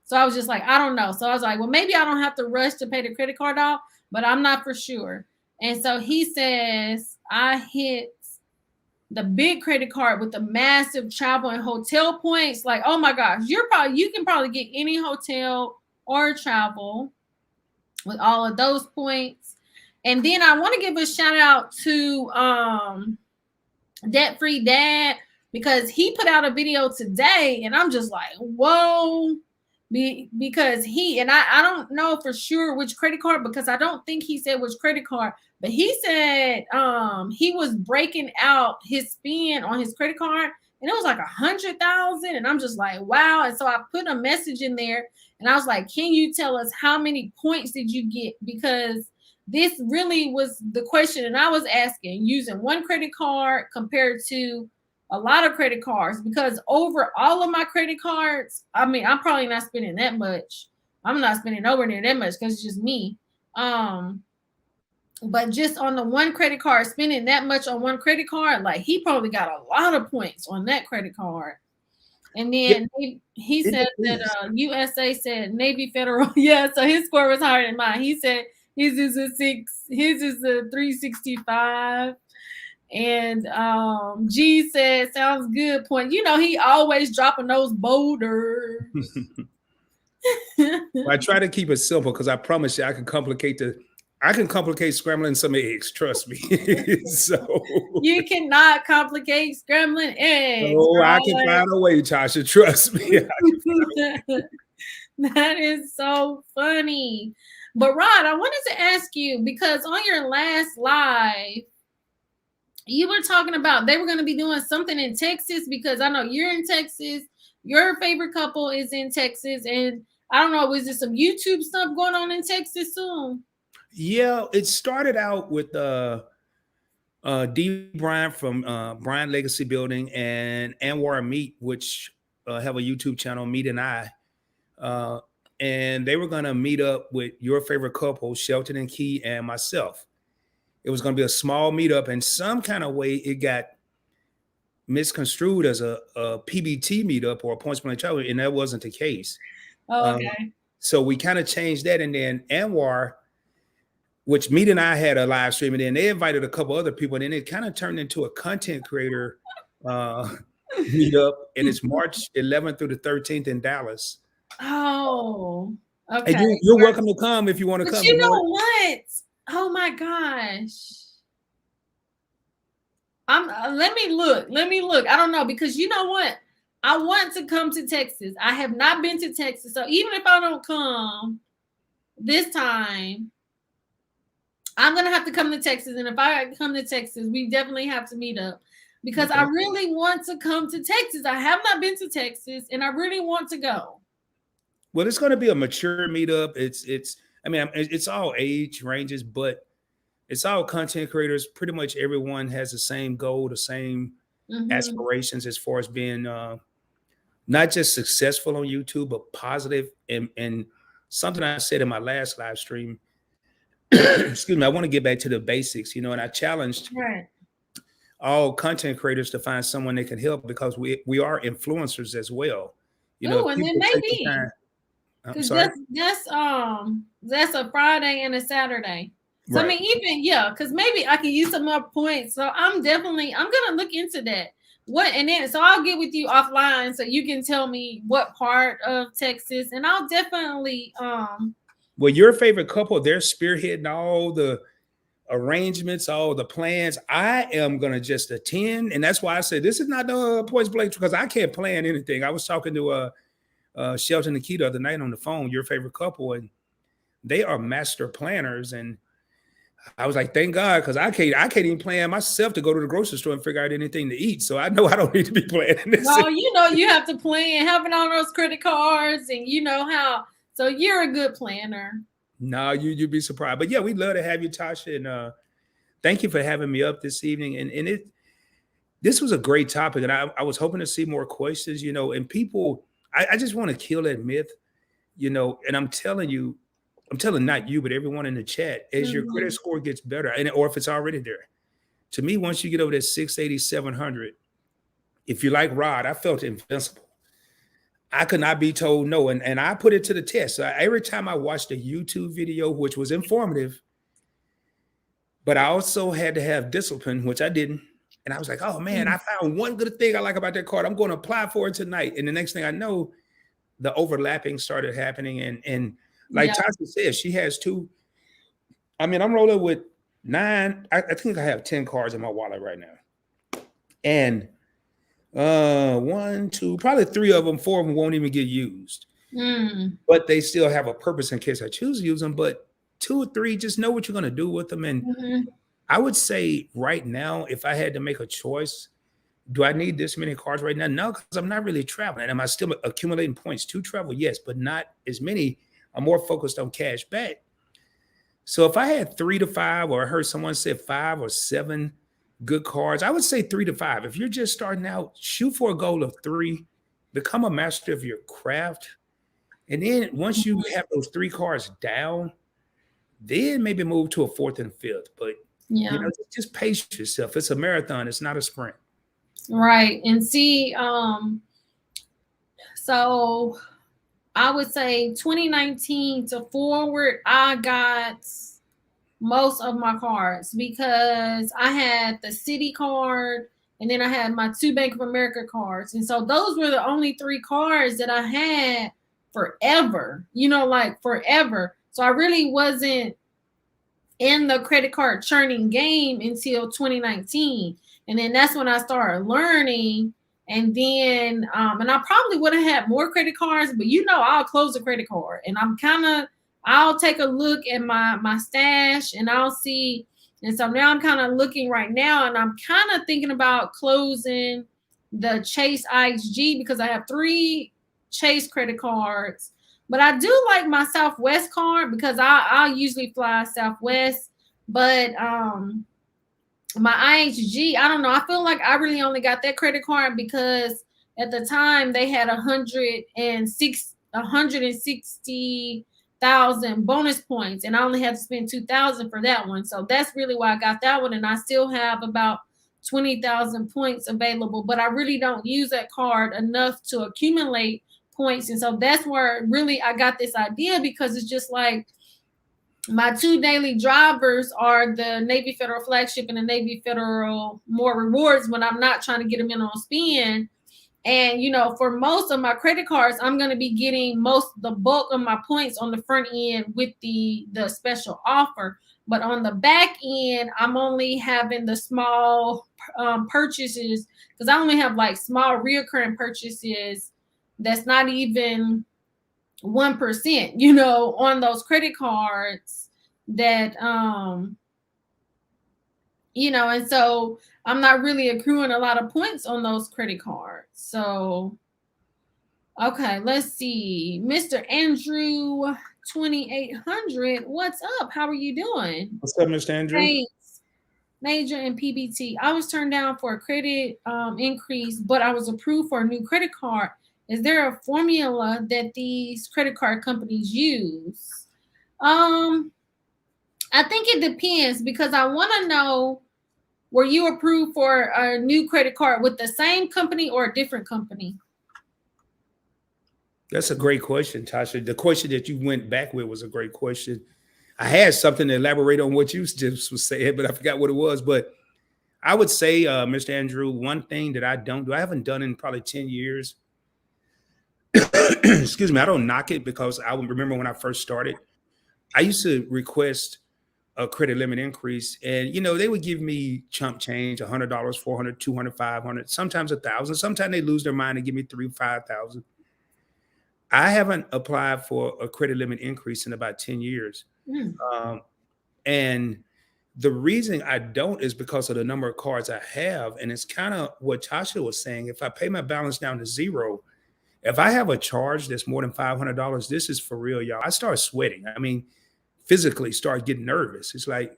[SPEAKER 1] so I was just like, I don't know. So I was like, well, maybe I don't have to rush to pay the credit card off, but I'm not for sure. And so he says I hit the big credit card with the massive travel and hotel points. Like, oh my gosh, you can probably get any hotel or travel with all of those points. And then I want to give a shout out to Debt Free Dad, because he put out a video today and I'm just like, whoa. Because I don't know for sure which credit card, because I don't think he said which credit card, but he said he was breaking out his spend on his credit card and it was like 100,000, and I'm just like, wow. And so I put a message in there and I was like, can you tell us how many points did you get? Because this really was the question, and I was asking, using one credit card compared to a lot of credit cards, because over all of my credit cards, I mean, I'm probably not spending that much. I'm not spending nowhere near that much because it's just me. But just on the one credit card, spending that much on one credit card, like he probably got a lot of points on that credit card. And
[SPEAKER 2] yeah,
[SPEAKER 1] then he
[SPEAKER 2] it
[SPEAKER 1] said that
[SPEAKER 2] depends.
[SPEAKER 1] USA said Navy Federal. Yeah, so his score was higher than mine. He said his is a 6, his is a 365. And G said, sounds good. Point. He always dropping those boulders.
[SPEAKER 2] I try to keep it simple because I promise you I can complicate scrambling some eggs. Trust me. So
[SPEAKER 1] You cannot complicate scrambling eggs,
[SPEAKER 2] oh, I can
[SPEAKER 1] right?
[SPEAKER 2] find a way, Tasha. Trust me.
[SPEAKER 1] That is so funny. But Rod, I wanted to ask you, because on your last live, you were talking about they were going to be doing something in Texas, because I know you're in Texas. Your favorite couple is in Texas. And I don't know, is there some YouTube stuff going on in Texas soon?
[SPEAKER 2] Yeah, it started out with D. Bryant from Bryant Legacy Building and Anwar Meat, which have a YouTube channel, Meat and I. Uh, and they were going to meet up with your favorite couple, Shelton and Key, and myself. It was going to be a small meetup, and some kind of way it got misconstrued as a PBT meetup or a points blank travel, and that wasn't the case.
[SPEAKER 1] Oh,
[SPEAKER 2] Um,
[SPEAKER 1] okay.
[SPEAKER 2] so we kind of changed that, and then Anwar, which Meet and I had a live stream, and then they invited a couple other people, and then it kind of turned into a content creator uh, meetup, and it's March 11th through the 13th in Dallas.
[SPEAKER 1] Oh,
[SPEAKER 2] And
[SPEAKER 1] okay.
[SPEAKER 2] you're welcome to come if you want to
[SPEAKER 1] But
[SPEAKER 2] come.
[SPEAKER 1] you
[SPEAKER 2] You know,
[SPEAKER 1] know what? Oh my gosh. Let me look. Let me look. I don't know, because you know what? I want to come to Texas. I have not been to Texas. So even if I don't come this time, I'm gonna have to come to Texas. And if I come to Texas, we definitely have to meet up, because I
[SPEAKER 2] okay.
[SPEAKER 1] really want to come to Texas. I have not been to Texas and I really want to go.
[SPEAKER 2] Well, it's going to be a mature meetup. It's. I mean, it's all age ranges, but it's all content creators. Pretty much everyone has the same goal, the same
[SPEAKER 1] Mm-hmm.
[SPEAKER 2] aspirations as far as being not just successful on YouTube, but positive. And something I said in my last live stream, excuse me, I want to get back to the basics, you know, and I challenged
[SPEAKER 1] Right.
[SPEAKER 2] all content creators to find someone they can help, because we are influencers as well. You know,
[SPEAKER 1] Oh,
[SPEAKER 2] if
[SPEAKER 1] and then
[SPEAKER 2] people take the
[SPEAKER 1] maybe
[SPEAKER 2] time, I'm
[SPEAKER 1] because
[SPEAKER 2] sorry,
[SPEAKER 1] that's a Friday and a Saturday. So I
[SPEAKER 2] right.
[SPEAKER 1] mean, even yeah, because maybe I can use some more points. So I'm gonna look into that. What and then so I'll get with you offline so you can tell me what part of Texas, and I'll definitely
[SPEAKER 2] Well, your favorite couple, they're spearheading all the arrangements, all the plans. I am gonna just attend, and that's why I said this is not the points blank, because I can't plan anything. I was talking to Shelton and Key the other night on the phone, your favorite couple, and they are master planners. And I was like, thank God, because I can't even plan myself to go to the grocery store and figure out anything to eat. So I know I don't need to be planning this.
[SPEAKER 1] well, you know, you have to plan having all those credit cards, and you know how. So you're a good planner.
[SPEAKER 2] No, you'd be surprised. But yeah, we'd love to have you, Tasha. And thank you for having me up this evening. And this was a great topic. And I was hoping to see more questions, you know, and people, I just want to kill that myth, you know, and I'm telling you, I'm telling not you, but everyone in the chat, as your credit
[SPEAKER 1] Mhm.
[SPEAKER 2] score gets better, and or if it's already there, to me, once you get over that 680, 700, if you like Rod, I felt invincible. I could not be told no. And I put it to the test. So every time I watched a YouTube video, which was informative, but I also had to have discipline, which I didn't. And I was like, oh man,
[SPEAKER 1] Mm.
[SPEAKER 2] I found one good thing I like about that card. I'm going to apply for it tonight. And the next thing I know, the overlapping started happening. And like
[SPEAKER 1] Yeah.
[SPEAKER 2] Tasha said, she has two. I mean, I'm rolling with nine. I think I have 10 cards in my wallet right now. And one, two, probably three of them, four of them won't even get used.
[SPEAKER 1] Mm.
[SPEAKER 2] But they still have a purpose in case I choose to use them. But two or three, just know what you're going to do with them. And
[SPEAKER 1] Mhm.
[SPEAKER 2] I would say right now, if I had to make a choice, do I need this many cards right now? No, because I'm not really traveling. Am I still accumulating points to travel? Yes, but not as many. I'm more focused on cash back. So if I had 3 to 5, or I heard someone say 5 or 7 good cards, I would say 3 to 5. If you're just starting out, shoot for a goal of 3, become a master of your craft. And then once you have those 3 cards down, then maybe move to a fourth and fifth. But you
[SPEAKER 1] Yeah.
[SPEAKER 2] know, just pace yourself. It's a marathon, it's not a sprint.
[SPEAKER 1] Right. And see, so I would say 2019 to forward, I got most of my cards because I had the Citi card and then I had my 2 Bank of America cards. And so those were the only 3 cards that I had forever, you know, like forever. So I really wasn't in the credit card churning game until 2019. And then that's when I started learning. And then and I probably would have had more credit cards, but you know, I'll close a credit card and I'll take a look at my stash and I'll see. And so now I'm kind of looking right now and I'm kind of thinking about closing the Chase IHG because I have 3 Chase credit cards, but I do like my Southwest card because I usually fly Southwest. But my IHG, I don't know. I feel like I really only got that credit card because at the time they had 160,000 bonus points, and I only had to spend 2,000 for that one. So that's really why I got that one, and I still have about 20,000 points available. But I really don't use that card enough to accumulate points, and so that's where really I got this idea because it's just like My two daily drivers are the Navy Federal Flagship and the Navy Federal More Rewards when I'm not trying to get them in on spin. And for most of my credit cards, I'm going to be getting the bulk of my points on the front end with the special offer. But on the back end, I'm only having the small purchases, because I only have like small reoccurring purchases that's not even 1%, on those credit cards that and so I'm not really accruing a lot of points on those credit cards. So okay, let's see. Mr. Andrew 2800, what's up? How are you doing?
[SPEAKER 2] What's up, Mr. Andrew?
[SPEAKER 1] Thanks. Major and PBT. I was turned down for a credit increase, but I was approved for a new credit card. Is there a formula that these credit card companies use? I think it depends, because I want to know, were you approved for a new credit card with the same company or a different company?
[SPEAKER 2] That's a great question, Tasha. The question that you went back with was a great question. I had something to elaborate on what you just was saying, but I forgot what it was. But I would say, Mr. Andrew, one thing that I don't do, I haven't done in probably 10 years. Excuse me, I don't knock it, because I remember when I first started, I used to request a credit limit increase, and they would give me chump change, $100, $400, $200, $500, sometimes $1,000. Sometimes they lose their mind and give me $3,000, $5,000. I haven't applied for a credit limit increase in about 10 years. And the reason I don't is because of the number of cards I have. And it's kind of what Tasha was saying. If I pay my balance down to zero, if I have a charge that's more than $500, this is for real, y'all. I start sweating. I mean, physically start getting nervous. It's like,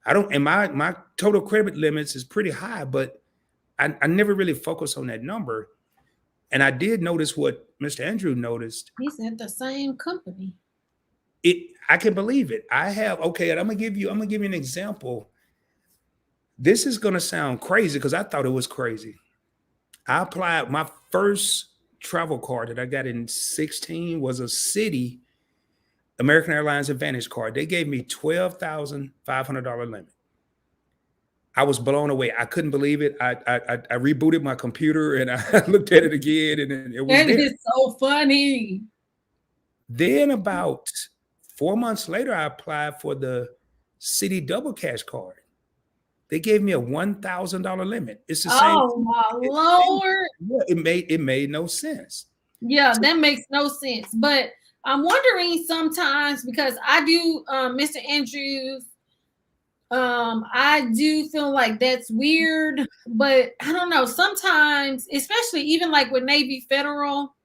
[SPEAKER 2] and my total credit limits is pretty high, but I never really focus on that number. And I did notice what Mr. Andrew noticed.
[SPEAKER 1] He's at the same company.
[SPEAKER 2] I can believe it. I have, okay, and I'm gonna give you an example. This is gonna sound crazy, because I thought it was crazy. I applied, my first travel card that I got in 2016 was a Citi American Airlines Advantage card. They gave me $12,500 limit. I was blown away. I couldn't believe it. I rebooted my computer and I looked at it again, and it was
[SPEAKER 1] That
[SPEAKER 2] there.
[SPEAKER 1] is so funny.
[SPEAKER 2] Then about 4 months later, I applied for the Citi Double Cash card. They gave me a $1,000 limit. It's the same.
[SPEAKER 1] Oh my Lord.
[SPEAKER 2] It made no sense.
[SPEAKER 1] Yeah, that makes no sense. But I'm wondering sometimes, because I do, Mr. Andrews, I do feel like that's weird, but I don't know. Sometimes, especially even like with Navy Federal,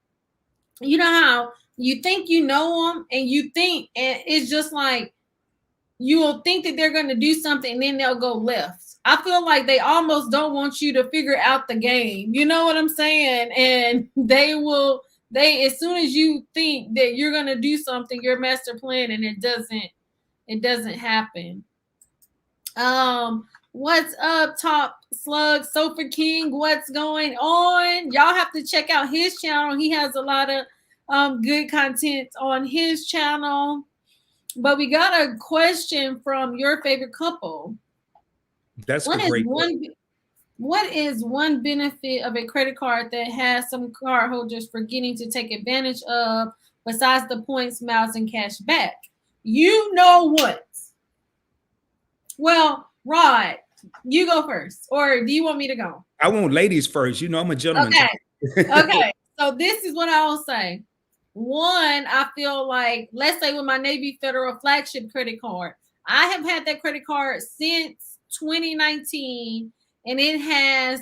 [SPEAKER 1] you know how you think you know them, and it's just like, you will think that they're going to do something and then they'll go left. I feel like they almost don't want you to figure out the game. You know what I'm saying? And as soon as you think that you're going to do something, your master plan, and it doesn't happen. What's up, Top Slug Sofa King? What's going on? Y'all have to check out his channel. He has a lot of good content on his channel. But we got a question from your favorite couple.
[SPEAKER 2] That's a great question.
[SPEAKER 1] What is one benefit of a credit card that has some cardholders forgetting to take advantage of, besides the points, miles, and cash back? You know what? Well, Rod, you go first, or do you want me to go?
[SPEAKER 2] I want ladies first. I'm a gentleman.
[SPEAKER 1] Okay. So this is what I will say. One, I feel like, let's say with my Navy Federal Flagship credit card, I have had that credit card since 2019, and it has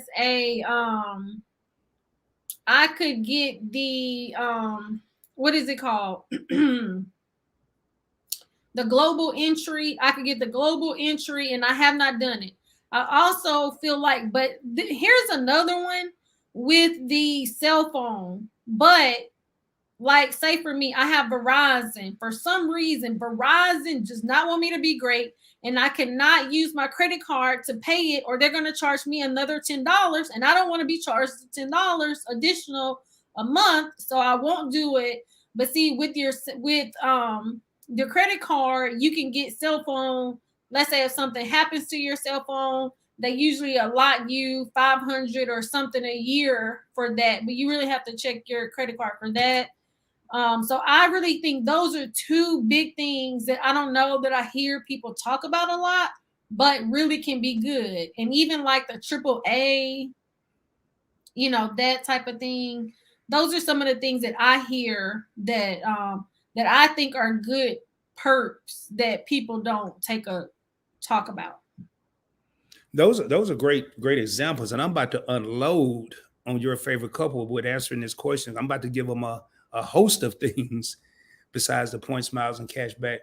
[SPEAKER 1] I could get the what is it called? The global entry. I could get the global entry, and I have not done it. I also feel like, but here's another one with the cell phone. But like, say for me, I have Verizon. For some reason, Verizon does not want me to be great, and I cannot use my credit card to pay it, or they're going to charge me another $10, and I don't want to be charged $10 additional a month, so I won't do it. But see, with the credit card, you can get cell phone. Let's say if something happens to your cell phone, they usually allot you 500 or something a year for that, but you really have to check your credit card for that. So I really think those are two big things that I don't know that I hear people talk about a lot, but really can be good. And even like the triple A, that type of thing. Those are some of the things that I hear that I think are good perks that people don't talk about.
[SPEAKER 2] Those are great examples, and I'm about to unload on your favorite couple with answering this question. I'm about to give them a host of things besides the points, miles, and cash back.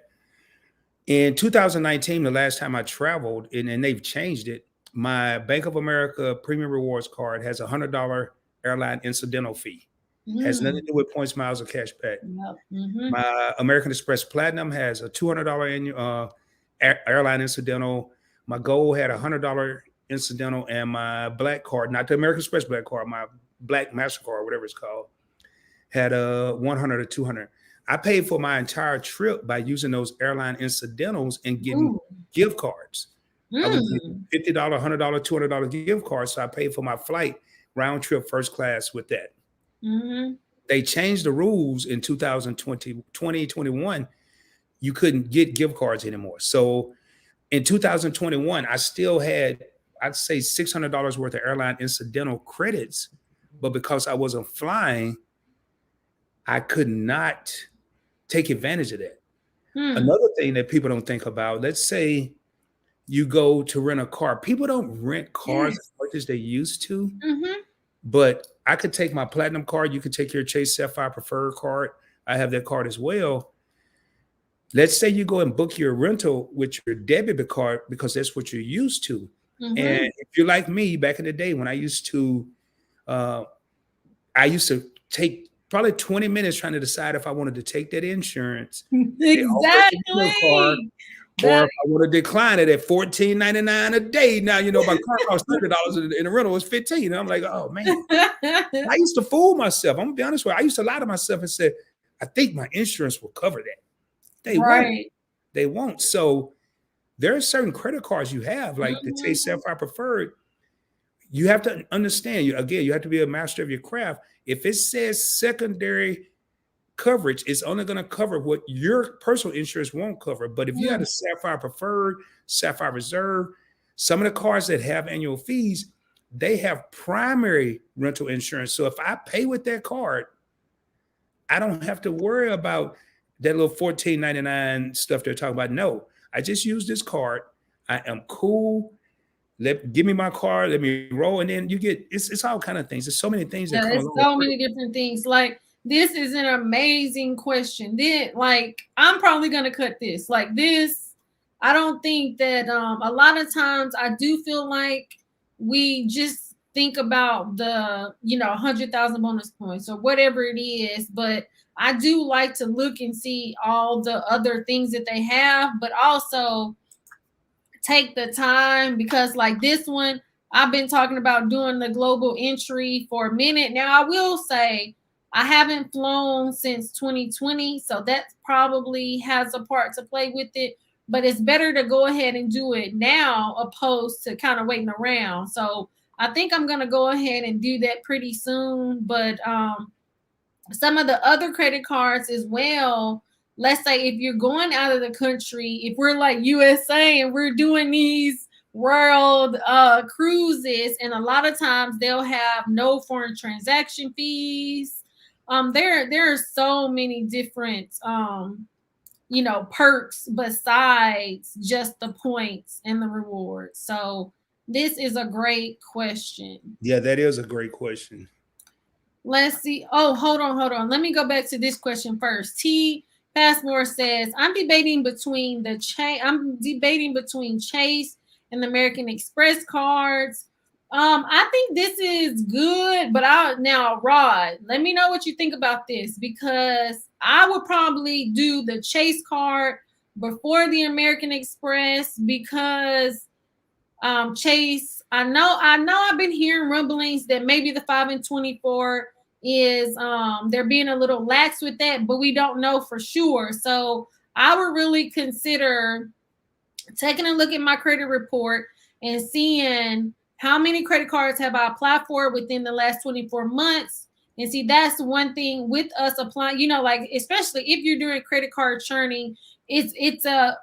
[SPEAKER 2] In 2019, the last time I traveled, and they've changed it, my Bank of America Premium Rewards card has a $100 airline incidental fee. Has nothing to do with points, miles, or cash back.
[SPEAKER 1] Yep. Mm-hmm.
[SPEAKER 2] My American Express Platinum has a $200 annual airline incidental. My Gold had a $100 incidental, and my Black card, not the American Express Black card, my Black MasterCard, whatever it's called, had a 100 or 200. I paid for my entire trip by using those airline incidentals and getting gift cards. I was getting $50, $100, $200 gift cards, so I paid for my flight round trip first class with that.
[SPEAKER 1] Mm-hmm.
[SPEAKER 2] They changed the rules in 2021. You couldn't get gift cards anymore. So in 2021, I still had, I'd say $600 worth of airline incidental credits, but because I wasn't flying, I could not take advantage of that. Another thing that people don't think about, let's say you go to rent a car. People don't rent cars as much as they used to, but I could take my Platinum card. You could take your Chase Sapphire Preferred card. I have that card as well. Let's say you go and book your rental with your debit card because that's what you're used to. And if you're like me, back in the day when I used to take probably 20 minutes trying to decide if I wanted to take that insurance.
[SPEAKER 1] Exactly.
[SPEAKER 2] Card, or if I want to decline it at $14.99 a day. Now, my car costs $30 in the rental was $15. And I'm like, oh man. I used to fool myself. I'm gonna be honest with you. I used to lie to myself and say, I think my insurance will cover that. They won't. They won't. So there are certain credit cards you have, like the Chase Sapphire Preferred. You have to understand, you have to be a master of your craft. If it says secondary coverage, it's only going to cover what your personal insurance won't cover. But if you have a Sapphire Preferred, Sapphire Reserve, some of the cards that have annual fees, they have primary rental insurance. So if I pay with that card, I don't have to worry about that little $14.99 stuff they're talking about. No, I just use this card. I am cool. Give me my card. Let me roll, and then you get it's all kind of things. There's so many things that come along.
[SPEAKER 1] So many different things. Like this is an amazing question. Then, like I'm probably gonna cut this. Like this, I don't think that a lot of times I do feel like we just think about the 100,000 bonus points or whatever it is, but I do like to look and see all the other things that they have, but also take the time because like this one, I've been talking about doing the global entry for a minute. Now I will say I haven't flown since 2020, so that probably has a part to play with it, but it's better to go ahead and do it now opposed to kind of waiting around. So I think I'm going to go ahead and do that pretty soon, but some of the other credit cards as well. Let's say if you're going out of the country, if we're like USA and we're doing these world cruises, and a lot of times they'll have no foreign transaction fees. There are so many different perks besides just the points and the rewards. So this is a great question.
[SPEAKER 2] Yeah, that is a great question.
[SPEAKER 1] Let's see. Oh, hold on. Let me go back to this question first. T. Passmore says, I'm debating between Chase and the American Express cards. I think this is good, but now Rod, let me know what you think about this because I would probably do the Chase card before the American Express because Chase, I know I've been hearing rumblings that maybe the 5 and 24 is they're being a little lax with that, but we don't know for sure. So I would really consider taking a look at my credit report and seeing how many credit cards have I applied for within the last 24 months. And see, that's one thing with us applying, you know, like especially if you're doing credit card churning, it's a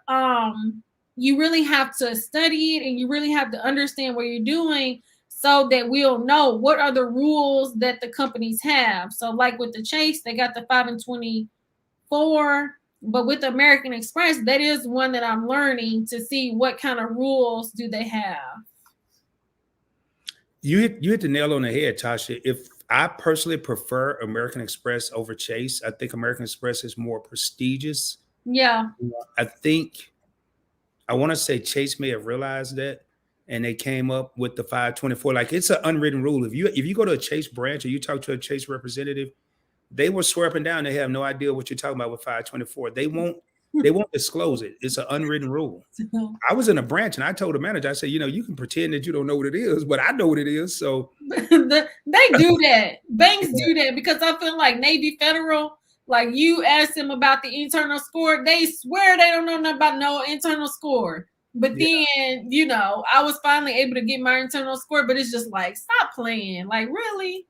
[SPEAKER 1] you really have to study it and you really have to understand what you're doing so that we'll know what are the rules that the companies have. So like with the Chase, they got the 5 and 24, but with American Express, that is one that I'm learning to see what kind of rules do they have.
[SPEAKER 2] You hit the nail on the head, Tasha. If I personally prefer American Express over Chase, I think American Express is more prestigious.
[SPEAKER 1] Yeah.
[SPEAKER 2] I think I want to say Chase may have realized that, and they came up with the 524. Like it's an unwritten rule. If you go to a Chase branch or you talk to a Chase representative, they will swear up and down they have no idea what you're talking about with 524. They won't disclose it. It's an unwritten rule. I was in a branch and I told the manager, I said, you can pretend that you don't know what it is, but I know what it is. So
[SPEAKER 1] They do that. Banks do that because I feel like Navy Federal, like you ask them about the internal score, they swear they don't know nothing about no internal score. But
[SPEAKER 2] yeah.
[SPEAKER 1] then, I was finally able to get my internal score, but it's just like, stop playing. Like, really?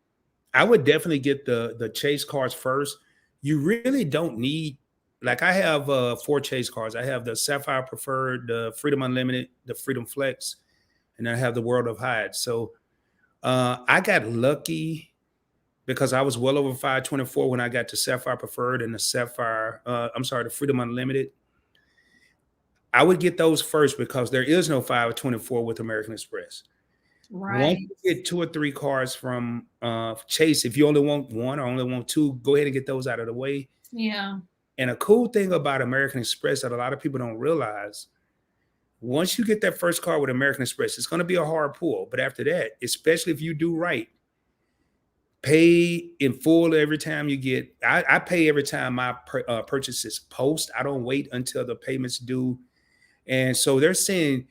[SPEAKER 2] I would definitely get the Chase cards first. You really don't need, like I have 4 Chase cards. I have the Sapphire Preferred, the Freedom Unlimited, the Freedom Flex, and I have the World of Hide. So I got lucky because I was well over 524 when I got to Sapphire Preferred and the the Freedom Unlimited. I would get those first because there is no 524 with American Express. Once
[SPEAKER 1] Right.
[SPEAKER 2] you get 2 or 3 cards from Chase, if you only want one or only want two, go ahead and get those out of the way.
[SPEAKER 1] Yeah.
[SPEAKER 2] And a cool thing about American Express that a lot of people don't realize, once you get that first card with American Express, it's going to be a hard pull. But after that, especially if you do right, pay in full every time you get. I pay every time my purchases post. I don't wait until the payments due. And so they're saying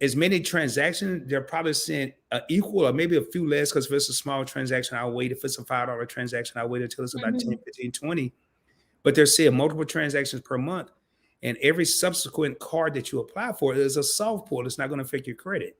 [SPEAKER 2] as many transactions, they're probably seeing equal or maybe a few less because if it's a small transaction, I'll wait. If it's a $5 transaction, I'll wait until it's about 10, 15, 20. But they're seeing multiple transactions per month. And every subsequent card that you apply for is a soft pull. It's not going to affect your credit.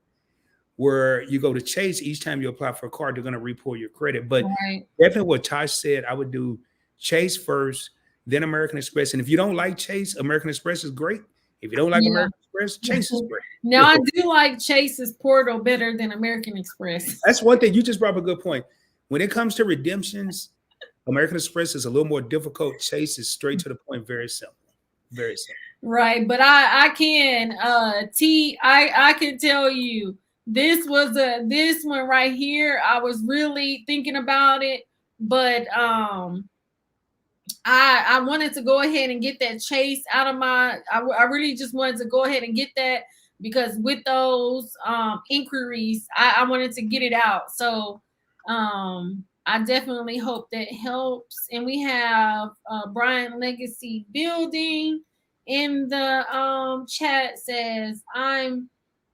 [SPEAKER 2] Where you go to Chase, each time you apply for a card, they're going to repull your credit. But
[SPEAKER 1] Right.
[SPEAKER 2] definitely what Tosh said, I would do Chase first, then American Express. And if you don't like Chase, American Express is great. If you don't like
[SPEAKER 1] Yeah.
[SPEAKER 2] American Express, Chase is great.
[SPEAKER 1] Now I do like Chase's portal better than American Express.
[SPEAKER 2] That's one thing. You just brought up a good point. When it comes to redemptions, American Express is a little more difficult. Chase is straight to the point, very simple. Very simple.
[SPEAKER 1] Right, but I can I can tell you this one right here. I was really thinking about it, but I wanted to go ahead and get that Chase out of I really just wanted to go ahead and get that because with those inquiries, I wanted to get it out. So I definitely hope that helps. And we have Brian Legacy Building in the chat says I'm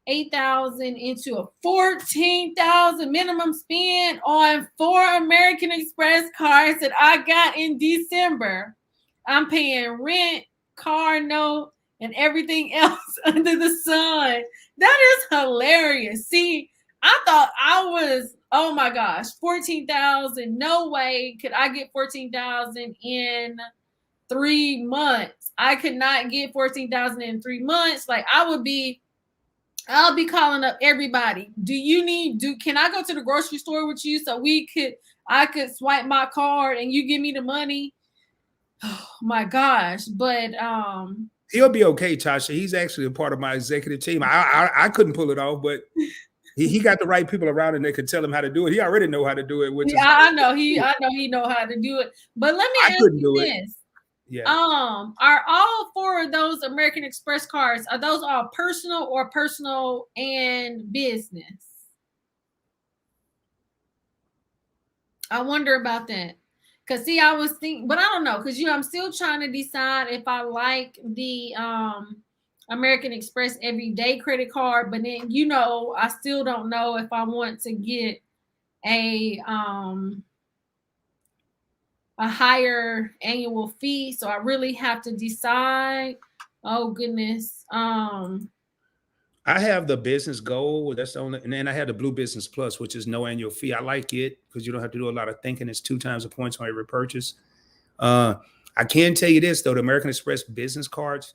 [SPEAKER 1] 8,000 into a 14,000 minimum spend on 4 American Express cards that I got in December. I'm paying rent, car note, and everything else under the sun. That is hilarious. See, I thought I was, oh my gosh, 14,000. No way could I get 14,000 in 3 months. I could not get 14,000 in 3 months. Like I'll be calling up everybody. Can I go to the grocery store with you so I could swipe my card and you give me the money? Oh my gosh. But
[SPEAKER 2] he'll be okay, Tasha. He's actually a part of my executive team. I couldn't pull it off, but he got the right people around and they could tell him how to do it. He already know how to do it, which is
[SPEAKER 1] I know he know how to do it. But let me ask you this.
[SPEAKER 2] Yeah.
[SPEAKER 1] Are all 4 of those American Express cards, are those all personal or personal and business? I wonder about that. Cause see, I was thinking, but I don't know, cause I'm still trying to decide if I like the American Express everyday credit card, but then I still don't know if I want to get a a higher annual fee. So I really have to decide. Oh goodness.
[SPEAKER 2] I have the business goal. That's the only, and then I have the Blue Business Plus, which is no annual fee. I like it because you don't have to do a lot of thinking. It's 2 times the points on every purchase. Uh, I can tell you this though: the American Express business cards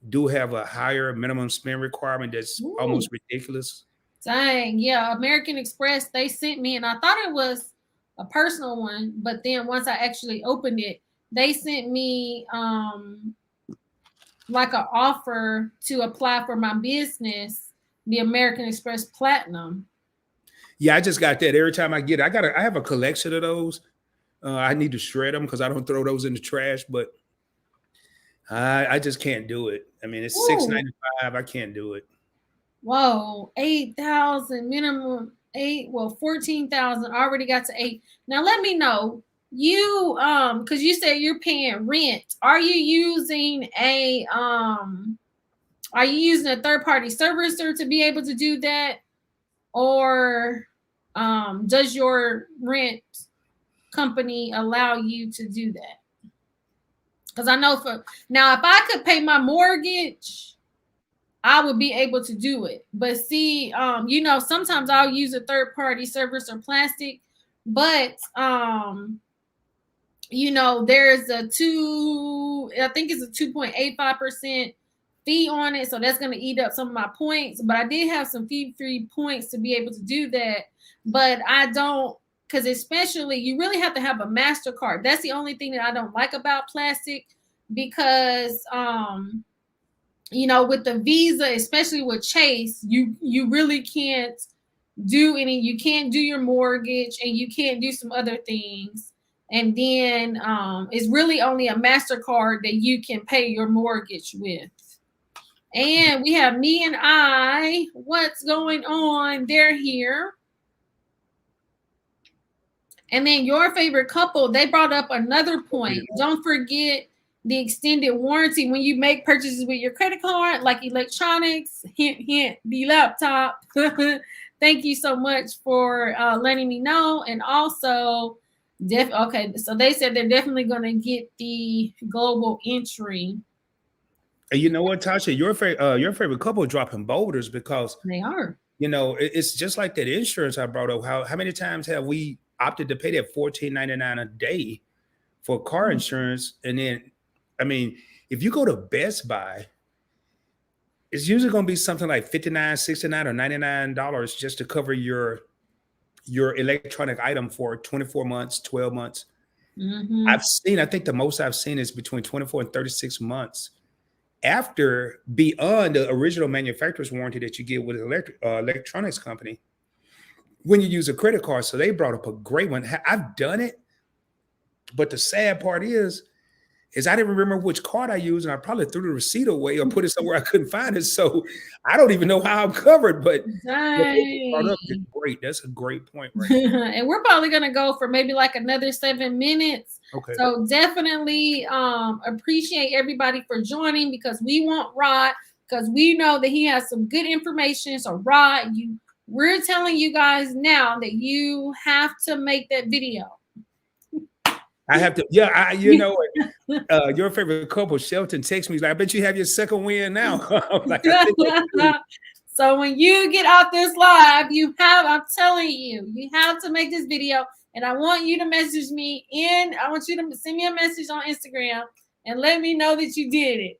[SPEAKER 2] do have a higher minimum spend requirement that's
[SPEAKER 1] Ooh,
[SPEAKER 2] almost ridiculous.
[SPEAKER 1] dang, yeah. American Express, they sent me, and I thought it was a personal one, but then once I actually opened it, they sent me like an offer to apply for my business, the American Express Platinum.
[SPEAKER 2] Yeah, I just got that. Every time I get it, I have a collection of those. I need to shred them because I don't throw those in the trash, but I just can't do it. I mean, it's six
[SPEAKER 1] Ooh,
[SPEAKER 2] ninety five. I can't do it.
[SPEAKER 1] whoa, 8,000 minimum, 14,000, already got to 8. Now let me know, you because you said you're paying rent. Are you using a third party servicer to be able to do that? Or does your rent company allow you to do that? Because I know for now, if I could pay my mortgage, I would be able to do it. But see, sometimes I'll use a third party service or plastic, but there's I think it's a 2.85% fee on it. So that's going to eat up some of my points. But I did have some fee-free points to be able to do that. But I don't, because especially you really have to have a MasterCard. That's the only thing that I don't like about plastic, because with the Visa, especially with Chase, you really can't you can't do your mortgage, and you can't do some other things. And then it's really only a MasterCard that you can pay your mortgage with. And we have me and I. What's going on? They're here. And then your favorite couple, they brought up another point. Don't forget the extended warranty when you make purchases with your credit card, like electronics, hint, hint, the laptop. Thank you so much for letting me know. And also, okay, so they said they're definitely going to get the global entry.
[SPEAKER 2] And you know what, Tasha, your favorite couple dropping boulders because
[SPEAKER 1] They are.
[SPEAKER 2] it's just like that insurance I brought up. How many times have we opted to pay that $14.99 a day for car insurance? And then, I mean, if you go to Best Buy, it's usually going to be something like $59, $69, or $99 just to cover your electronic item for 24 months, 12 months.
[SPEAKER 1] Mm-hmm.
[SPEAKER 2] I think the most I've seen is between 24 and 36 months after, beyond the original manufacturer's warranty that you get with an electronics company when you use a credit card. So they brought up a great one. I've done it, but the sad part is I didn't remember which card I used, and I probably threw the receipt away or put it somewhere I couldn't find it. So I don't even know how I'm covered. But what they brought up is great. That's a great point, right?
[SPEAKER 1] And we're probably gonna go for maybe like another 7 minutes.
[SPEAKER 2] Okay.
[SPEAKER 1] So definitely appreciate everybody for joining, because we want Rod, because we know that he has some good information. So Rod, we're telling you guys now that you have to make that video.
[SPEAKER 2] I have to, your favorite couple, Shelton, texts me. He's like, I bet you have your second win now. I'm like, I think
[SPEAKER 1] so when you get out this live, I'm telling you, you have to make this video. And I want you to message me I want you to send me a message on Instagram and let me know that you did it.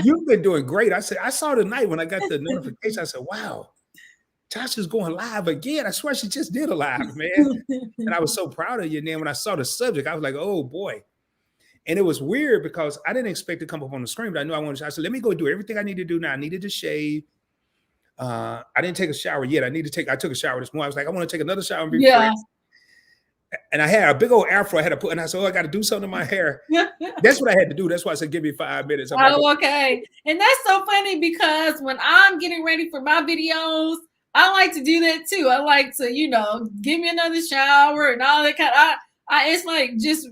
[SPEAKER 2] You've been doing great. I saw tonight when I got the notification, I said, wow, Tasha's going live again. I swear she just did a live, man. And I was so proud of you. And then when I saw the subject, I was like, oh boy. And it was weird because I didn't expect to come up on the screen, but I knew I wanted to. I said, let me go do everything I need to do now. I needed to shave. I didn't take a shower yet. I took a shower this morning. I was like, I want to take another shower and be fresh. And I had a big old afro I had to put, and I said, oh, I got to do something to my hair. That's what I had to do. That's why I said, give me 5 minutes.
[SPEAKER 1] Okay. And that's so funny, because when I'm getting ready for my videos, I like to do that too. I like to, give me another shower and all that kind of, it's like just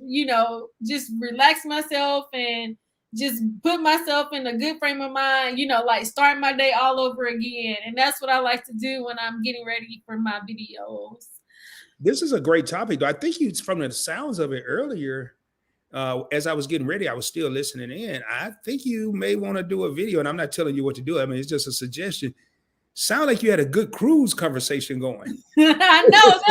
[SPEAKER 1] relax myself and just put myself in a good frame of mind, like start my day all over again. And that's what I like to do when I'm getting ready for my videos.
[SPEAKER 2] This is a great topic, though. I think you, from the sounds of it earlier, as I was getting ready, I was still listening in. I think you may want to do a video, and I'm not telling you what to do. I mean, it's just a suggestion. Sound like you had a good cruise conversation going.
[SPEAKER 1] I know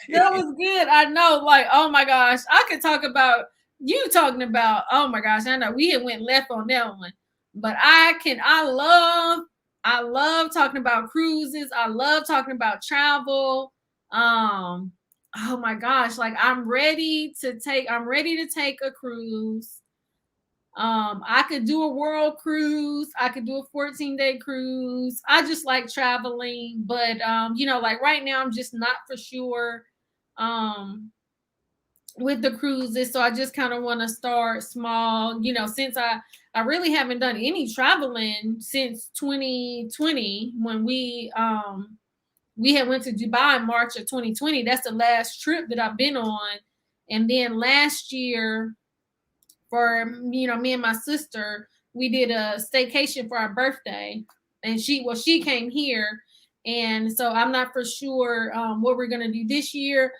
[SPEAKER 1] that was good. I know, like, oh my gosh, I could talk about you talking about. Oh my gosh, I know we had went left on that one, but I love talking about cruises. I love talking about travel. Oh my gosh, like I'm ready to take a cruise. I could do a world cruise. I could do a 14-day cruise. I just like traveling, but like right now I'm just not for sure um with the cruises. So I just kind of want to start small, since I really haven't done any traveling since 2020 when we had went to Dubai in March of 2020. That's the last trip that I've been on. And then last year for me and my sister, we did a staycation for our birthday, and she came here, and so I'm not for sure what we're gonna do this year.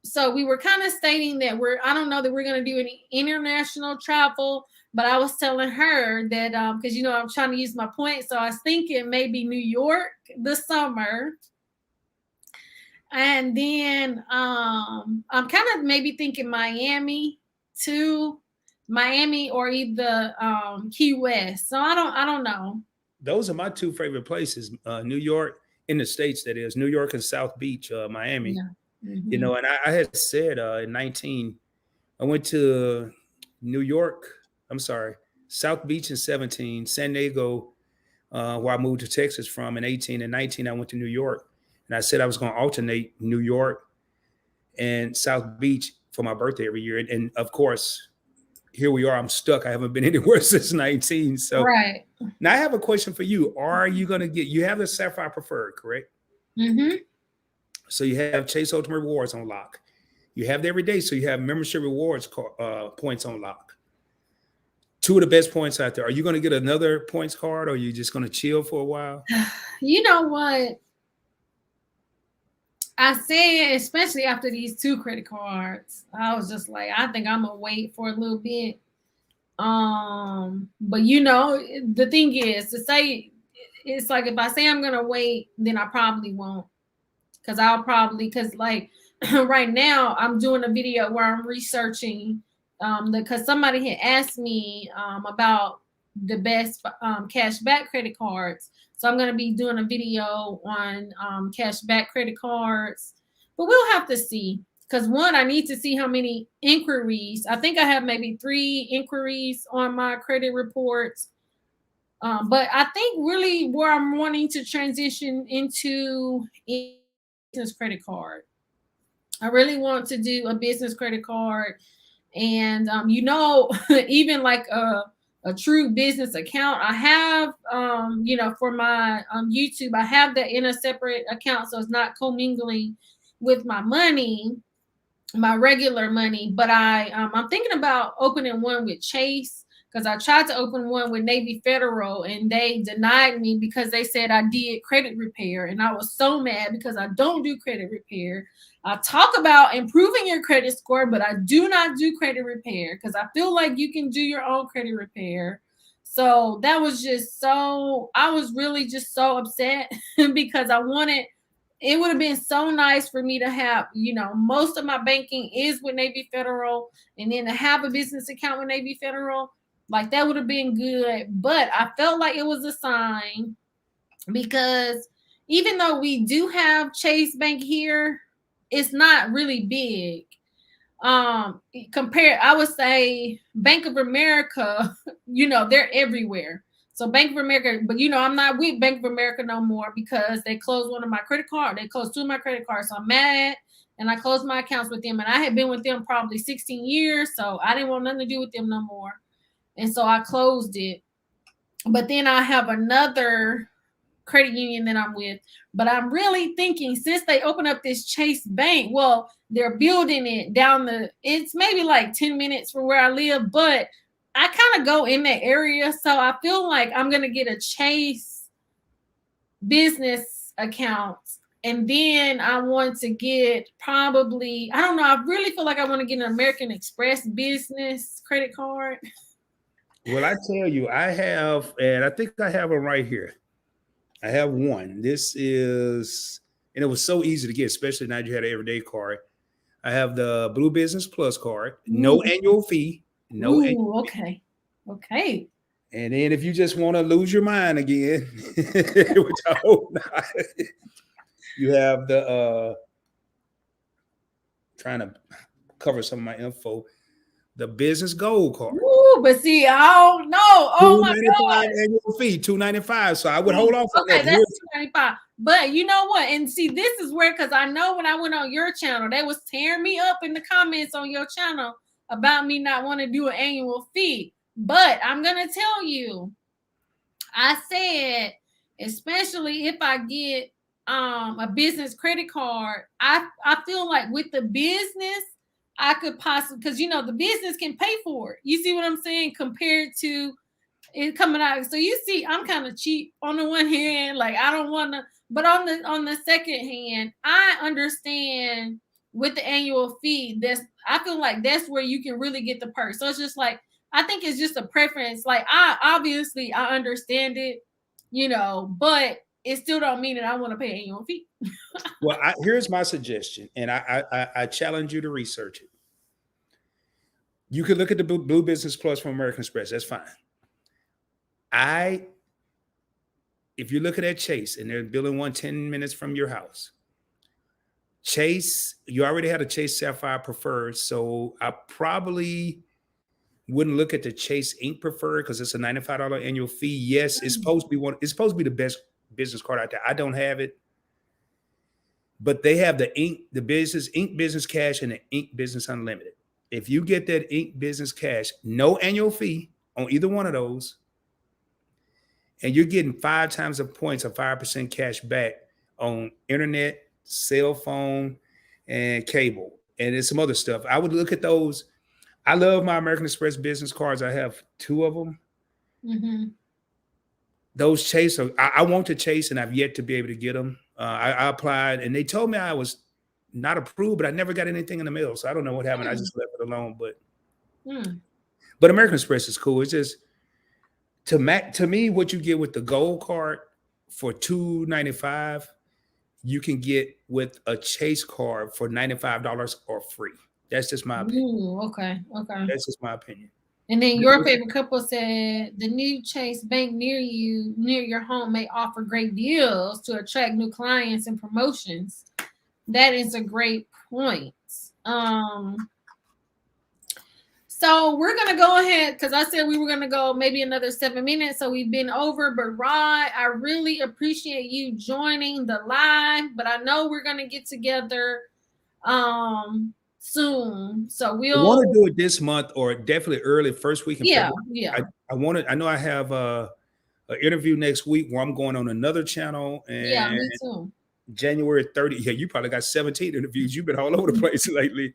[SPEAKER 1] So we were kind of stating that I don't know that we're gonna do any international travel, but I was telling her that because I'm trying to use my points, so I was thinking maybe New York this summer. And then I'm kind of maybe thinking Miami too, Miami or either Key West. So I don't know.
[SPEAKER 2] Those are my two favorite places: New York, in the states, that is, New York and South Beach, Miami.
[SPEAKER 1] Yeah. Hmm.
[SPEAKER 2] And I had said in 19, I went to New York. I'm sorry, South Beach in 17, San Diego, where I moved to Texas from in 18, and 19 I went to New York. And I said I was going to alternate New York and South Beach for my birthday every year. And of course, here we are. I'm stuck. I haven't been anywhere since 19. So
[SPEAKER 1] Right.
[SPEAKER 2] now I have a question for you. Are you going to you have the Sapphire Preferred, correct?
[SPEAKER 1] Hmm.
[SPEAKER 2] So you have Chase Ultimate Rewards on lock. You have the every day. So you have membership rewards points on lock. Two of the best points out there. Are you going to get another points card, or are you just going to chill for a while?
[SPEAKER 1] You know what? I said, especially after these two credit cards, I was just like, I think I'm gonna wait for a little bit. But the thing is to say it's like if I say I'm gonna wait, then I probably won't. Because like right now I'm doing a video where I'm researching because somebody had asked me about the best cash back credit cards. So I'm gonna be doing a video on cash back credit cards. But we'll have to see. Because one, I need to see how many inquiries. I think I have maybe 3 inquiries on my credit reports. But I think really where I'm wanting to transition into business credit card. I really want to do a business credit card, and even like a true business account. I have for my YouTube, I have that in a separate account, so it's not commingling with my money, my regular money. But I'm thinking about opening one with Chase because I tried to open one with Navy Federal and they denied me because they said I did credit repair, and I was so mad because I don't do credit repair. I talk about improving your credit score, but I do not do credit repair because I feel like you can do your own credit repair. So that was just I was really just so upset because I wanted it would have been so nice for me to have, most of my banking is with Navy Federal, and then to have a business account with Navy Federal, like that would have been good. But I felt like it was a sign because even though we do have Chase Bank here, it's not really big. Compare, I would say Bank of America, they're everywhere. So Bank of America, but I'm not with Bank of America no more because they closed one of my credit cards. They closed 2 of my credit cards. So I'm mad, and I closed my accounts with them. And I had been with them probably 16 years, so I didn't want nothing to do with them no more. And so I closed it. But then I have another credit union that I'm with. But I'm really thinking since they opened up this Chase Bank, well, they're building it it's maybe like 10 minutes from where I live, but I kind of go in that area. So I feel like I'm going to get a Chase business account And then I want to get probably, I don't know, I really feel like I want to get an American Express business credit card.
[SPEAKER 2] Well, I tell you, I have, and I think I have them right here. I have one. This is, and it was so easy to get, especially now you had an everyday card. I have the Blue Business Plus card, no
[SPEAKER 1] Ooh,
[SPEAKER 2] annual fee, no annual
[SPEAKER 1] ooh,
[SPEAKER 2] fee.
[SPEAKER 1] okay. Okay.
[SPEAKER 2] And then if you just want to lose your mind again, which I hope not, you have the trying to cover some of my info, the Business Gold card.
[SPEAKER 1] Ooh, but see, I don't know. Oh
[SPEAKER 2] Two
[SPEAKER 1] my
[SPEAKER 2] ninety
[SPEAKER 1] God.
[SPEAKER 2] five annual fee, 295. So I would
[SPEAKER 1] Mm,
[SPEAKER 2] hold off on
[SPEAKER 1] okay,
[SPEAKER 2] that.
[SPEAKER 1] that's
[SPEAKER 2] Here's
[SPEAKER 1] 295. But you know what? And see, this is where, because I know when I went on your channel, they was tearing me up in the comments on your channel about me not want to do an annual fee. But I'm gonna tell you, I said, especially if I get a business credit card, I feel like with the business, I could possibly, because you know the business can pay for it. You see what I'm saying? Compared to it coming out. So you see, I'm kind of cheap on the one hand, like I don't want to, but on the second hand, I understand with the annual fee. That's, I feel like that's where you can really get the perks. So it's just like, I think it's just a preference. Like I obviously I understand it, you know, but it still don't mean that I want to pay annual fee.
[SPEAKER 2] well, here's my suggestion, and I challenge you to research it. You could look at the Blue Business Plus from American Express. That's fine. I If you're looking at Chase and they're building one 10 minutes from your house, Chase, you already had a Chase Sapphire Preferred, so I probably wouldn't look at the Chase Ink Preferred because it's a $95 annual fee. Yes, it's supposed to be one. It's supposed to be the best business card out there. I don't have it, but they have the Ink Business Cash and the Ink Business Unlimited. If you get that Ink Business Cash, no annual fee on either one of those, and you're getting 5 times the points of 5% cash back on internet, cell phone, and cable, and there's some other stuff. I would look at those. I love my American Express business cards. I have 2 of them.
[SPEAKER 1] Mm-hmm.
[SPEAKER 2] Those Chase, I want to Chase, and I've yet to be able to get them. I applied, and they told me I was not approved, but I never got anything in the mail. So I don't know what happened. I just left it alone. But American Express is cool. It's just to me, what you get with the gold card for $295, you can get with a Chase card for $95 or free. That's just my opinion.
[SPEAKER 1] Ooh, okay, okay.
[SPEAKER 2] That's just my opinion.
[SPEAKER 1] And then your favorite couple said the new Chase Bank near you, near your home, may offer great deals to attract new clients and promotions. That is a great point. Um, so we're gonna go ahead because I said we were gonna go maybe another 7 minutes. So we've been over, but Rod, I really appreciate you joining the live. But I know we're gonna get together soon. So
[SPEAKER 2] I want to
[SPEAKER 1] we'll,
[SPEAKER 2] do it this month or definitely early first week in
[SPEAKER 1] yeah,
[SPEAKER 2] February.
[SPEAKER 1] yeah,
[SPEAKER 2] I know I have an interview next week where I'm going on another channel,
[SPEAKER 1] yeah,
[SPEAKER 2] and
[SPEAKER 1] me too.
[SPEAKER 2] January 30th. Yeah, you probably got 17 interviews. You've been all over the place lately.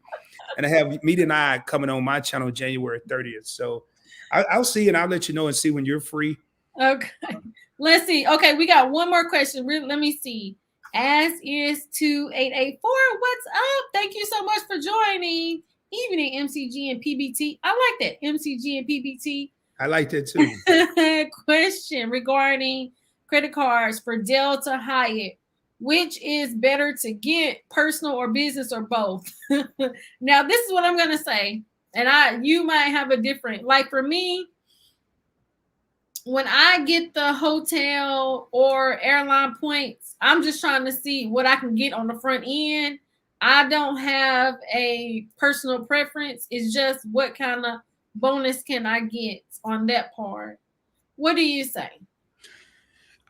[SPEAKER 2] And I have Meet and I coming on my channel January 30th. So I'll see and I'll let you know and see when you're free.
[SPEAKER 1] Okay. Let's see. Okay, we got one more question. Let me see. As is 2884. What's up? Thank you so much for joining. Evening MCG and PBT. I like that. MCG and PBT.
[SPEAKER 2] I like that too.
[SPEAKER 1] Question regarding credit cards for Delta Hyatt. Which is better to get, personal or business or both? Now, this is what I'm gonna say, and you might have a different, like for me, when I get the hotel or airline points, I'm just trying to see what I can get on the front end. I don't have a personal preference. It's just what kind of bonus can I get on that part. What do you say?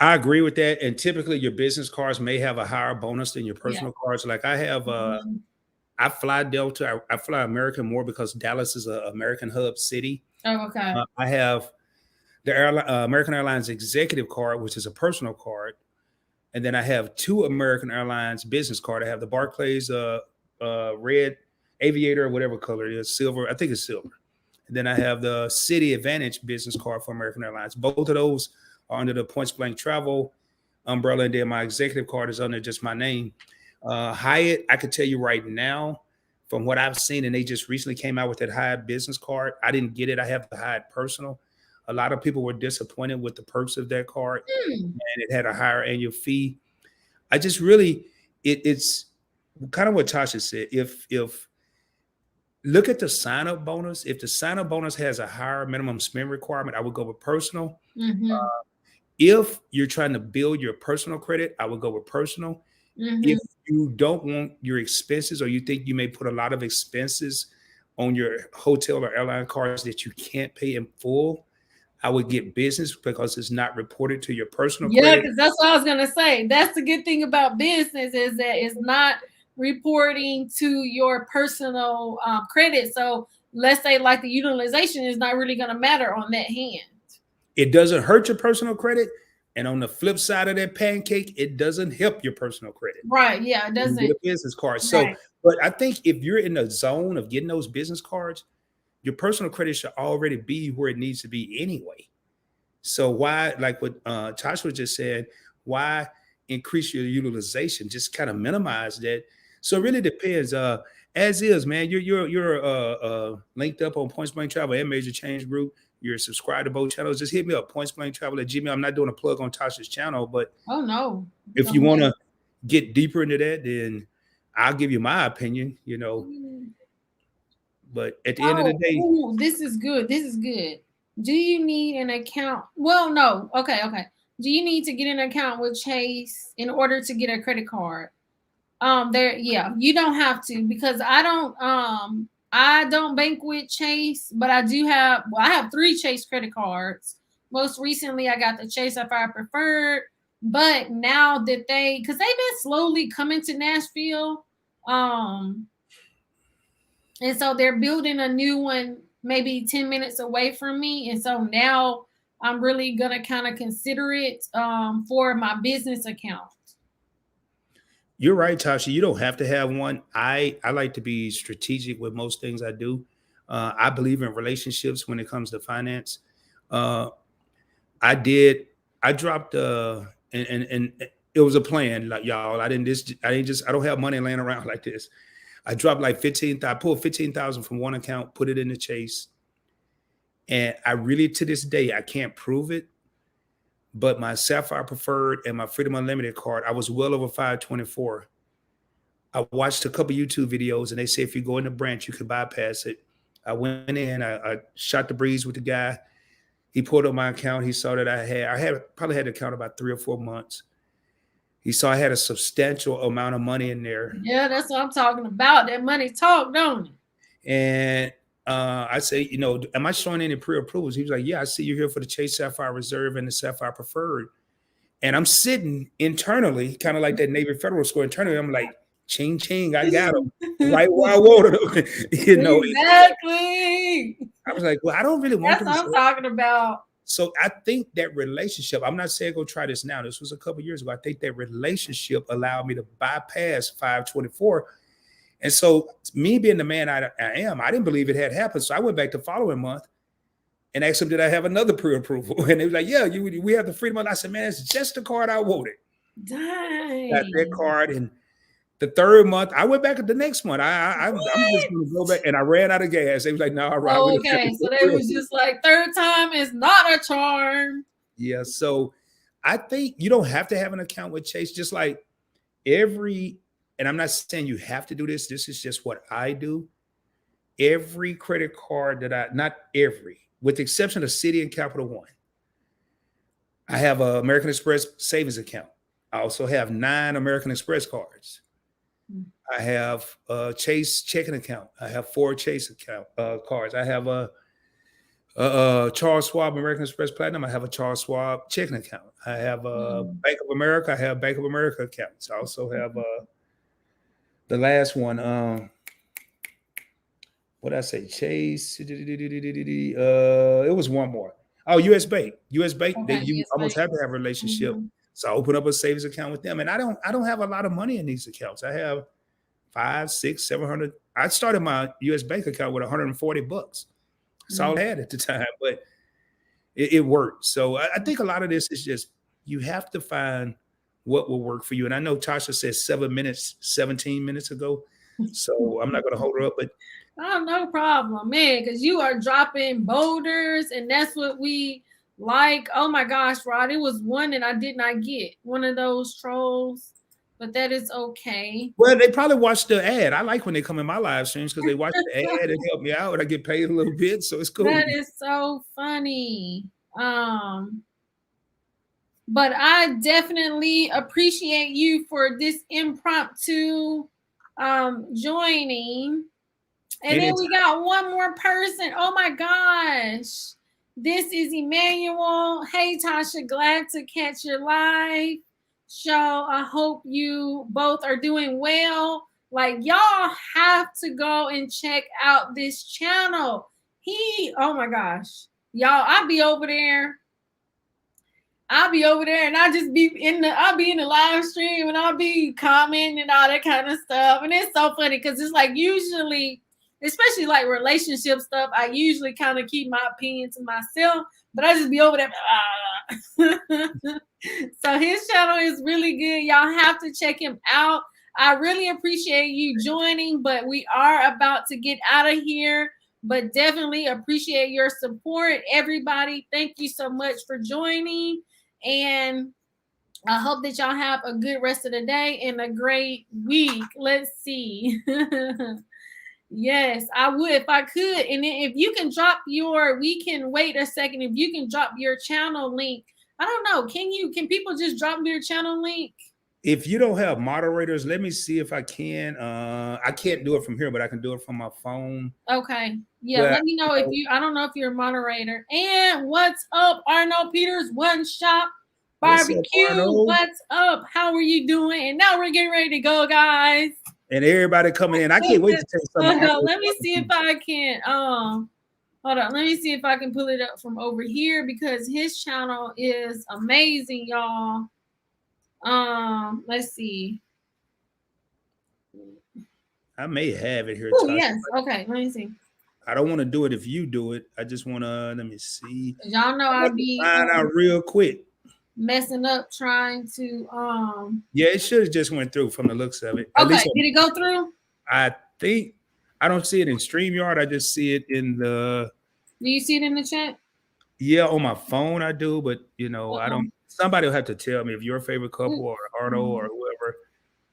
[SPEAKER 2] I agree with that. And typically your business cards may have a higher bonus than your
[SPEAKER 1] Yeah.
[SPEAKER 2] personal cards. Like I have I fly Delta. I fly American more because Dallas is an American hub city.
[SPEAKER 1] Oh, okay.
[SPEAKER 2] I have the American Airlines Executive Card, which is a personal card, and then I have 2 American Airlines business card. I have the Barclays red Aviator or whatever color it is, silver. I think it's silver. And then I have the City Advantage business card for American Airlines. Both of those are under the Points Blank Travel umbrella, and then my executive card is under just my name. Hyatt, I could tell you right now, from what I've seen, and they just recently came out with that Hyatt business card. I didn't get it. I have the Hyatt personal. A lot of people were disappointed with the perks of that card,
[SPEAKER 1] Hmm.
[SPEAKER 2] and it had a higher annual fee. I just really, it's kind of what Tasha said. If look at the sign up bonus, if the sign up bonus has a higher minimum spend requirement, I would go with personal.
[SPEAKER 1] Mm-hmm.
[SPEAKER 2] If you're trying to build your personal credit, I would go with personal.
[SPEAKER 1] Mm-hmm.
[SPEAKER 2] If you don't want your expenses, or you think you may put a lot of expenses on your hotel or airline cards that you can't pay in full, I would get business because it's not reported to your personal
[SPEAKER 1] Yeah,
[SPEAKER 2] credit.
[SPEAKER 1] because that's what I was gonna say. That's the good thing about business is that it's not reporting to your personal credit. So let's say like the utilization is not really gonna matter on that hand.
[SPEAKER 2] It doesn't hurt your personal credit. And on the flip side of that pancake, it doesn't help your personal credit.
[SPEAKER 1] Right. Yeah, it
[SPEAKER 2] You get
[SPEAKER 1] doesn't.
[SPEAKER 2] a business card. So,
[SPEAKER 1] Right.
[SPEAKER 2] but I think if you're in the zone of getting those business cards, your personal credit should already be where it needs to be anyway. So why, like what Joshua just said, why increase your utilization? Just kind of minimize that. So it really depends. As is, man, you're linked up on Points Blank Travel and Major Change Group. You're subscribed to both channels. Just hit me up, Points Blank Travel at Gmail. I'm not doing a plug on Tasha's channel, but
[SPEAKER 1] Oh no.
[SPEAKER 2] if
[SPEAKER 1] Go
[SPEAKER 2] you want
[SPEAKER 1] ahead.
[SPEAKER 2] to get deeper into that, then I'll give you my opinion.
[SPEAKER 1] Mm.
[SPEAKER 2] But at the end of the
[SPEAKER 1] Oh,
[SPEAKER 2] day,
[SPEAKER 1] ooh, this is good. This is good. Do you need an account? Well, no. Okay, okay. Do you need to get an account with Chase in order to get a credit card? There, yeah, you don't have to because I don't bank with Chase, but I do have well, I have three Chase credit cards. Most recently I got the Chase Sapphire Preferred, but now that because they've been slowly coming to Nashville, um, and so they're building a new one maybe 10 minutes away from me. And so now I'm really gonna kind of consider it for my business account.
[SPEAKER 2] you're right, Tasha. You don't have to have one. I like to be strategic with most things I do. I believe in relationships when it comes to finance. Uh, I did. I dropped. And it was a plan, like y'all. I don't have money laying around like this. I dropped like 15. I pulled 15,000 from one account, put it in the Chase, and I really to this day I can't prove it. But my Sapphire Preferred and my Freedom Unlimited card, I was well over 524. I watched a couple YouTube videos, and they say if you go in the branch, you can bypass it. I went in, I shot the breeze with the guy. He pulled up my account. He saw that I had probably had the account about 3 or 4 months. He saw I had a substantial amount of money in there.
[SPEAKER 1] Yeah, that's what I'm talking about. That money talk, don't it?
[SPEAKER 2] And I say, am I showing any pre-approvals? He was like, yeah, I see you here for the Chase Sapphire Reserve and the Sapphire Preferred. And I'm sitting internally, kind of like that Navy Federal score internally. I'm like, ching, ching, I got him right where I wanted him.
[SPEAKER 1] Exactly.
[SPEAKER 2] I was like, well, I don't really want
[SPEAKER 1] That's
[SPEAKER 2] them.
[SPEAKER 1] what I'm talking about.
[SPEAKER 2] So I think that relationship, I'm not saying go try this now. This was a couple years ago. I think that relationship allowed me to bypass 524. And so me being the man I am, I didn't believe it had happened. So I went back the following month and asked him, did I have another pre-approval? And they was like, yeah, we have the freedom. I said, man, it's just the card I wanted. Got that
[SPEAKER 1] Dang.
[SPEAKER 2] card. And the third month, I went back at the next month. I'm just going to go back. And I ran out of gas. They was like, no, all right.
[SPEAKER 1] Oh, okay, so they was just like third time is not a charm.
[SPEAKER 2] Yeah. So I think you don't have to have an account with Chase, just like and I'm not saying you have to do this. This is just what I do. Every credit card not every, with the exception of Citi and Capital One, I have an American Express savings account. I also have 9 American Express cards. I have a Chase checking account. I have 4 Chase account cards. I have a Charles Schwab American Express Platinum. I have a Charles Schwab checking account. I have a Bank of America. I have Bank of America accounts. I also have the last one. What did I say? Chase. It was one more. Oh, US Bank. US Bank.
[SPEAKER 1] Okay,
[SPEAKER 2] You
[SPEAKER 1] yes,
[SPEAKER 2] almost
[SPEAKER 1] like,
[SPEAKER 2] have to have a relationship. So I open up a savings account with them, and I don't have a lot of money in these accounts. I have 5, 6, 700. I started my US Bank account with $140. That's all I had at the time, but it worked. So I think a lot of this is just you have to find what will work for you. And I know Tasha said 7 minutes, 17 minutes ago. So I'm not going to hold her up, but
[SPEAKER 1] Oh, no problem, man, because you are dropping boulders, and that's what we like. Oh my gosh, Rod, it was one that I did not get, one of those trolls, but that is okay.
[SPEAKER 2] well, they probably watch the ad. I like when they come in my live streams because they watch the ad and help me out. I get paid a little bit, so it's cool.
[SPEAKER 1] That is so funny. Um, but I definitely appreciate you for this impromptu joining. And then we
[SPEAKER 2] Anytime.
[SPEAKER 1] got one more person. Oh my gosh. This is Emmanuel. Hey, Tasha, glad to catch your live show. I hope you both are doing well. Like, y'all have to go and check out this channel. Oh my gosh. Y'all, I'll be over there and I'll be in the live stream and I'll be commenting and all that kind of stuff. And it's so funny because it's like usually, especially like relationship stuff, I usually kind of keep my opinion to myself, but I just be over there. So his channel is really good. Y'all have to check him out. I really appreciate you joining, but we are about to get out of here. But definitely appreciate your support, everybody. Thank you so much for joining. And I hope that y'all have a good rest of the day and a great week. Let's see. Yes, I would if I could. And then if you can we can wait a second. If you can drop your channel link. I don't know. Can people just drop their channel link?
[SPEAKER 2] If you don't have moderators, let me see if I can. I can't do it from here, but I can do it from my phone.
[SPEAKER 1] Okay. Yeah,
[SPEAKER 2] But
[SPEAKER 1] let me know I don't know if you're a moderator. And what's up, Arnold Peters, One Shop Barbecue? What's up? How are you doing? And now we're getting ready to go, guys.
[SPEAKER 2] And everybody coming in. I can't wait to take some.
[SPEAKER 1] Let me see if I can hold on. Let me see if I can pull it up from over here because his channel is amazing, y'all. Let's see.
[SPEAKER 2] I may have it here.
[SPEAKER 1] Oh, yes. Okay, let me see.
[SPEAKER 2] I don't want to do it if you do it. I just want to let me see.
[SPEAKER 1] Y'all know I'll be
[SPEAKER 2] find out real quick.
[SPEAKER 1] Messing up trying to
[SPEAKER 2] Yeah, it should have just went through from the looks of it.
[SPEAKER 1] At least did it go through?
[SPEAKER 2] I think I don't see it in StreamYard. I just see it in the.
[SPEAKER 1] Do you see it in the chat?
[SPEAKER 2] Yeah, on my phone I do, but I don't. Somebody will have to tell me if your favorite couple or Arno or whoever,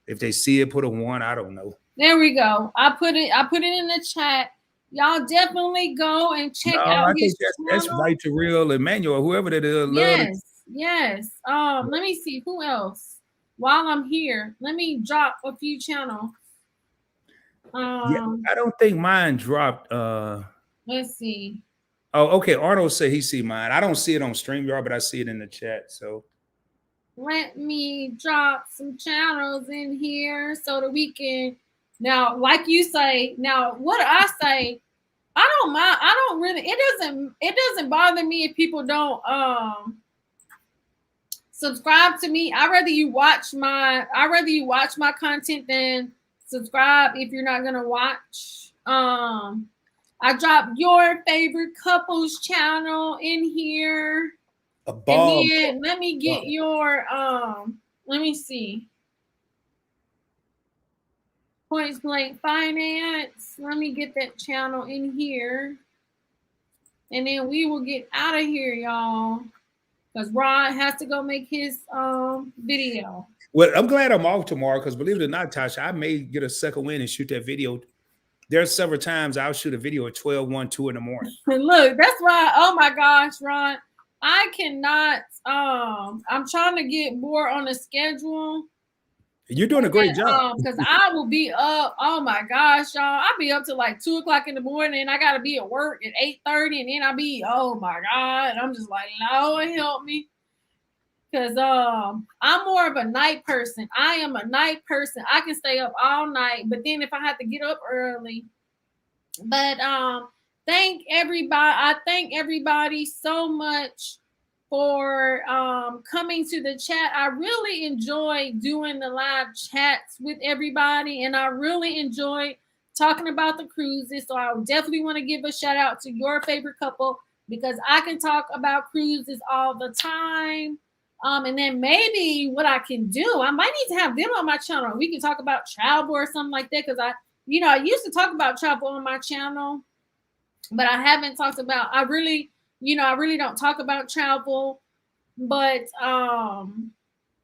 [SPEAKER 2] if they see it, put a 1. I don't know.
[SPEAKER 1] There we go. I put it in the chat. Y'all definitely go and check out his channel.
[SPEAKER 2] That's Right to Real Emmanuel, whoever that is.
[SPEAKER 1] Yes. Let me see who else. While I'm here, let me drop a few channels.
[SPEAKER 2] Yeah, I don't think mine dropped.
[SPEAKER 1] Let's see.
[SPEAKER 2] Oh, okay. Arnold said he see mine. I don't see it on StreamYard, but I see it in the chat. So
[SPEAKER 1] let me drop some channels in here so that we can now, like you say, now what I say, I don't mind. I don't really, it doesn't bother me if people don't subscribe to me. I'd rather you watch my content than subscribe if you're not gonna watch. I dropped your favorite couples channel in here. And then let me get your let me see. Points Blank Finance. Let me get that channel in here. And then we will get out of here, y'all. Because Rod has to go make his video.
[SPEAKER 2] Well, I'm glad I'm off tomorrow because believe it or not, Tasha, I may get a second win and shoot that video. There's several times I'll shoot a video at 12, 1, 2 in the morning.
[SPEAKER 1] Look, that's why, oh my gosh, Ron, I cannot, I'm trying to get more on the schedule.
[SPEAKER 2] You're doing a great job.
[SPEAKER 1] Because I will be up, oh my gosh, y'all, I'll be up to like 2 o'clock in the morning and I got to be at work at 8:30 and then I'll be, oh my God, I'm just like, Lord help me. Because I'm more of a night person. I am a night person. I can stay up all night, but then if I have to get up early. But thank everybody. I thank everybody so much for coming to the chat. I really enjoy doing the live chats with everybody, and I really enjoy talking about the cruises. So I definitely want to give a shout out to your favorite couple because I can talk about cruises all the time. And then maybe what I can do, I might need to have them on my channel. We can talk about travel or something like that. Cause I used to talk about travel on my channel, but I haven't talked about, I really don't talk about travel, but,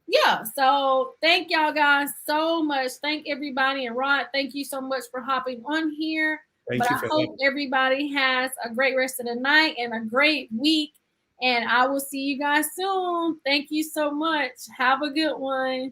[SPEAKER 1] yeah, so thank y'all guys so much. Thank everybody. And Rod, thank you so much for hopping on here.
[SPEAKER 2] Thank
[SPEAKER 1] But
[SPEAKER 2] you
[SPEAKER 1] I
[SPEAKER 2] for
[SPEAKER 1] hope
[SPEAKER 2] having
[SPEAKER 1] everybody has a great rest of the night and a great week. And I will see you guys soon. Thank you so much. Have a good one.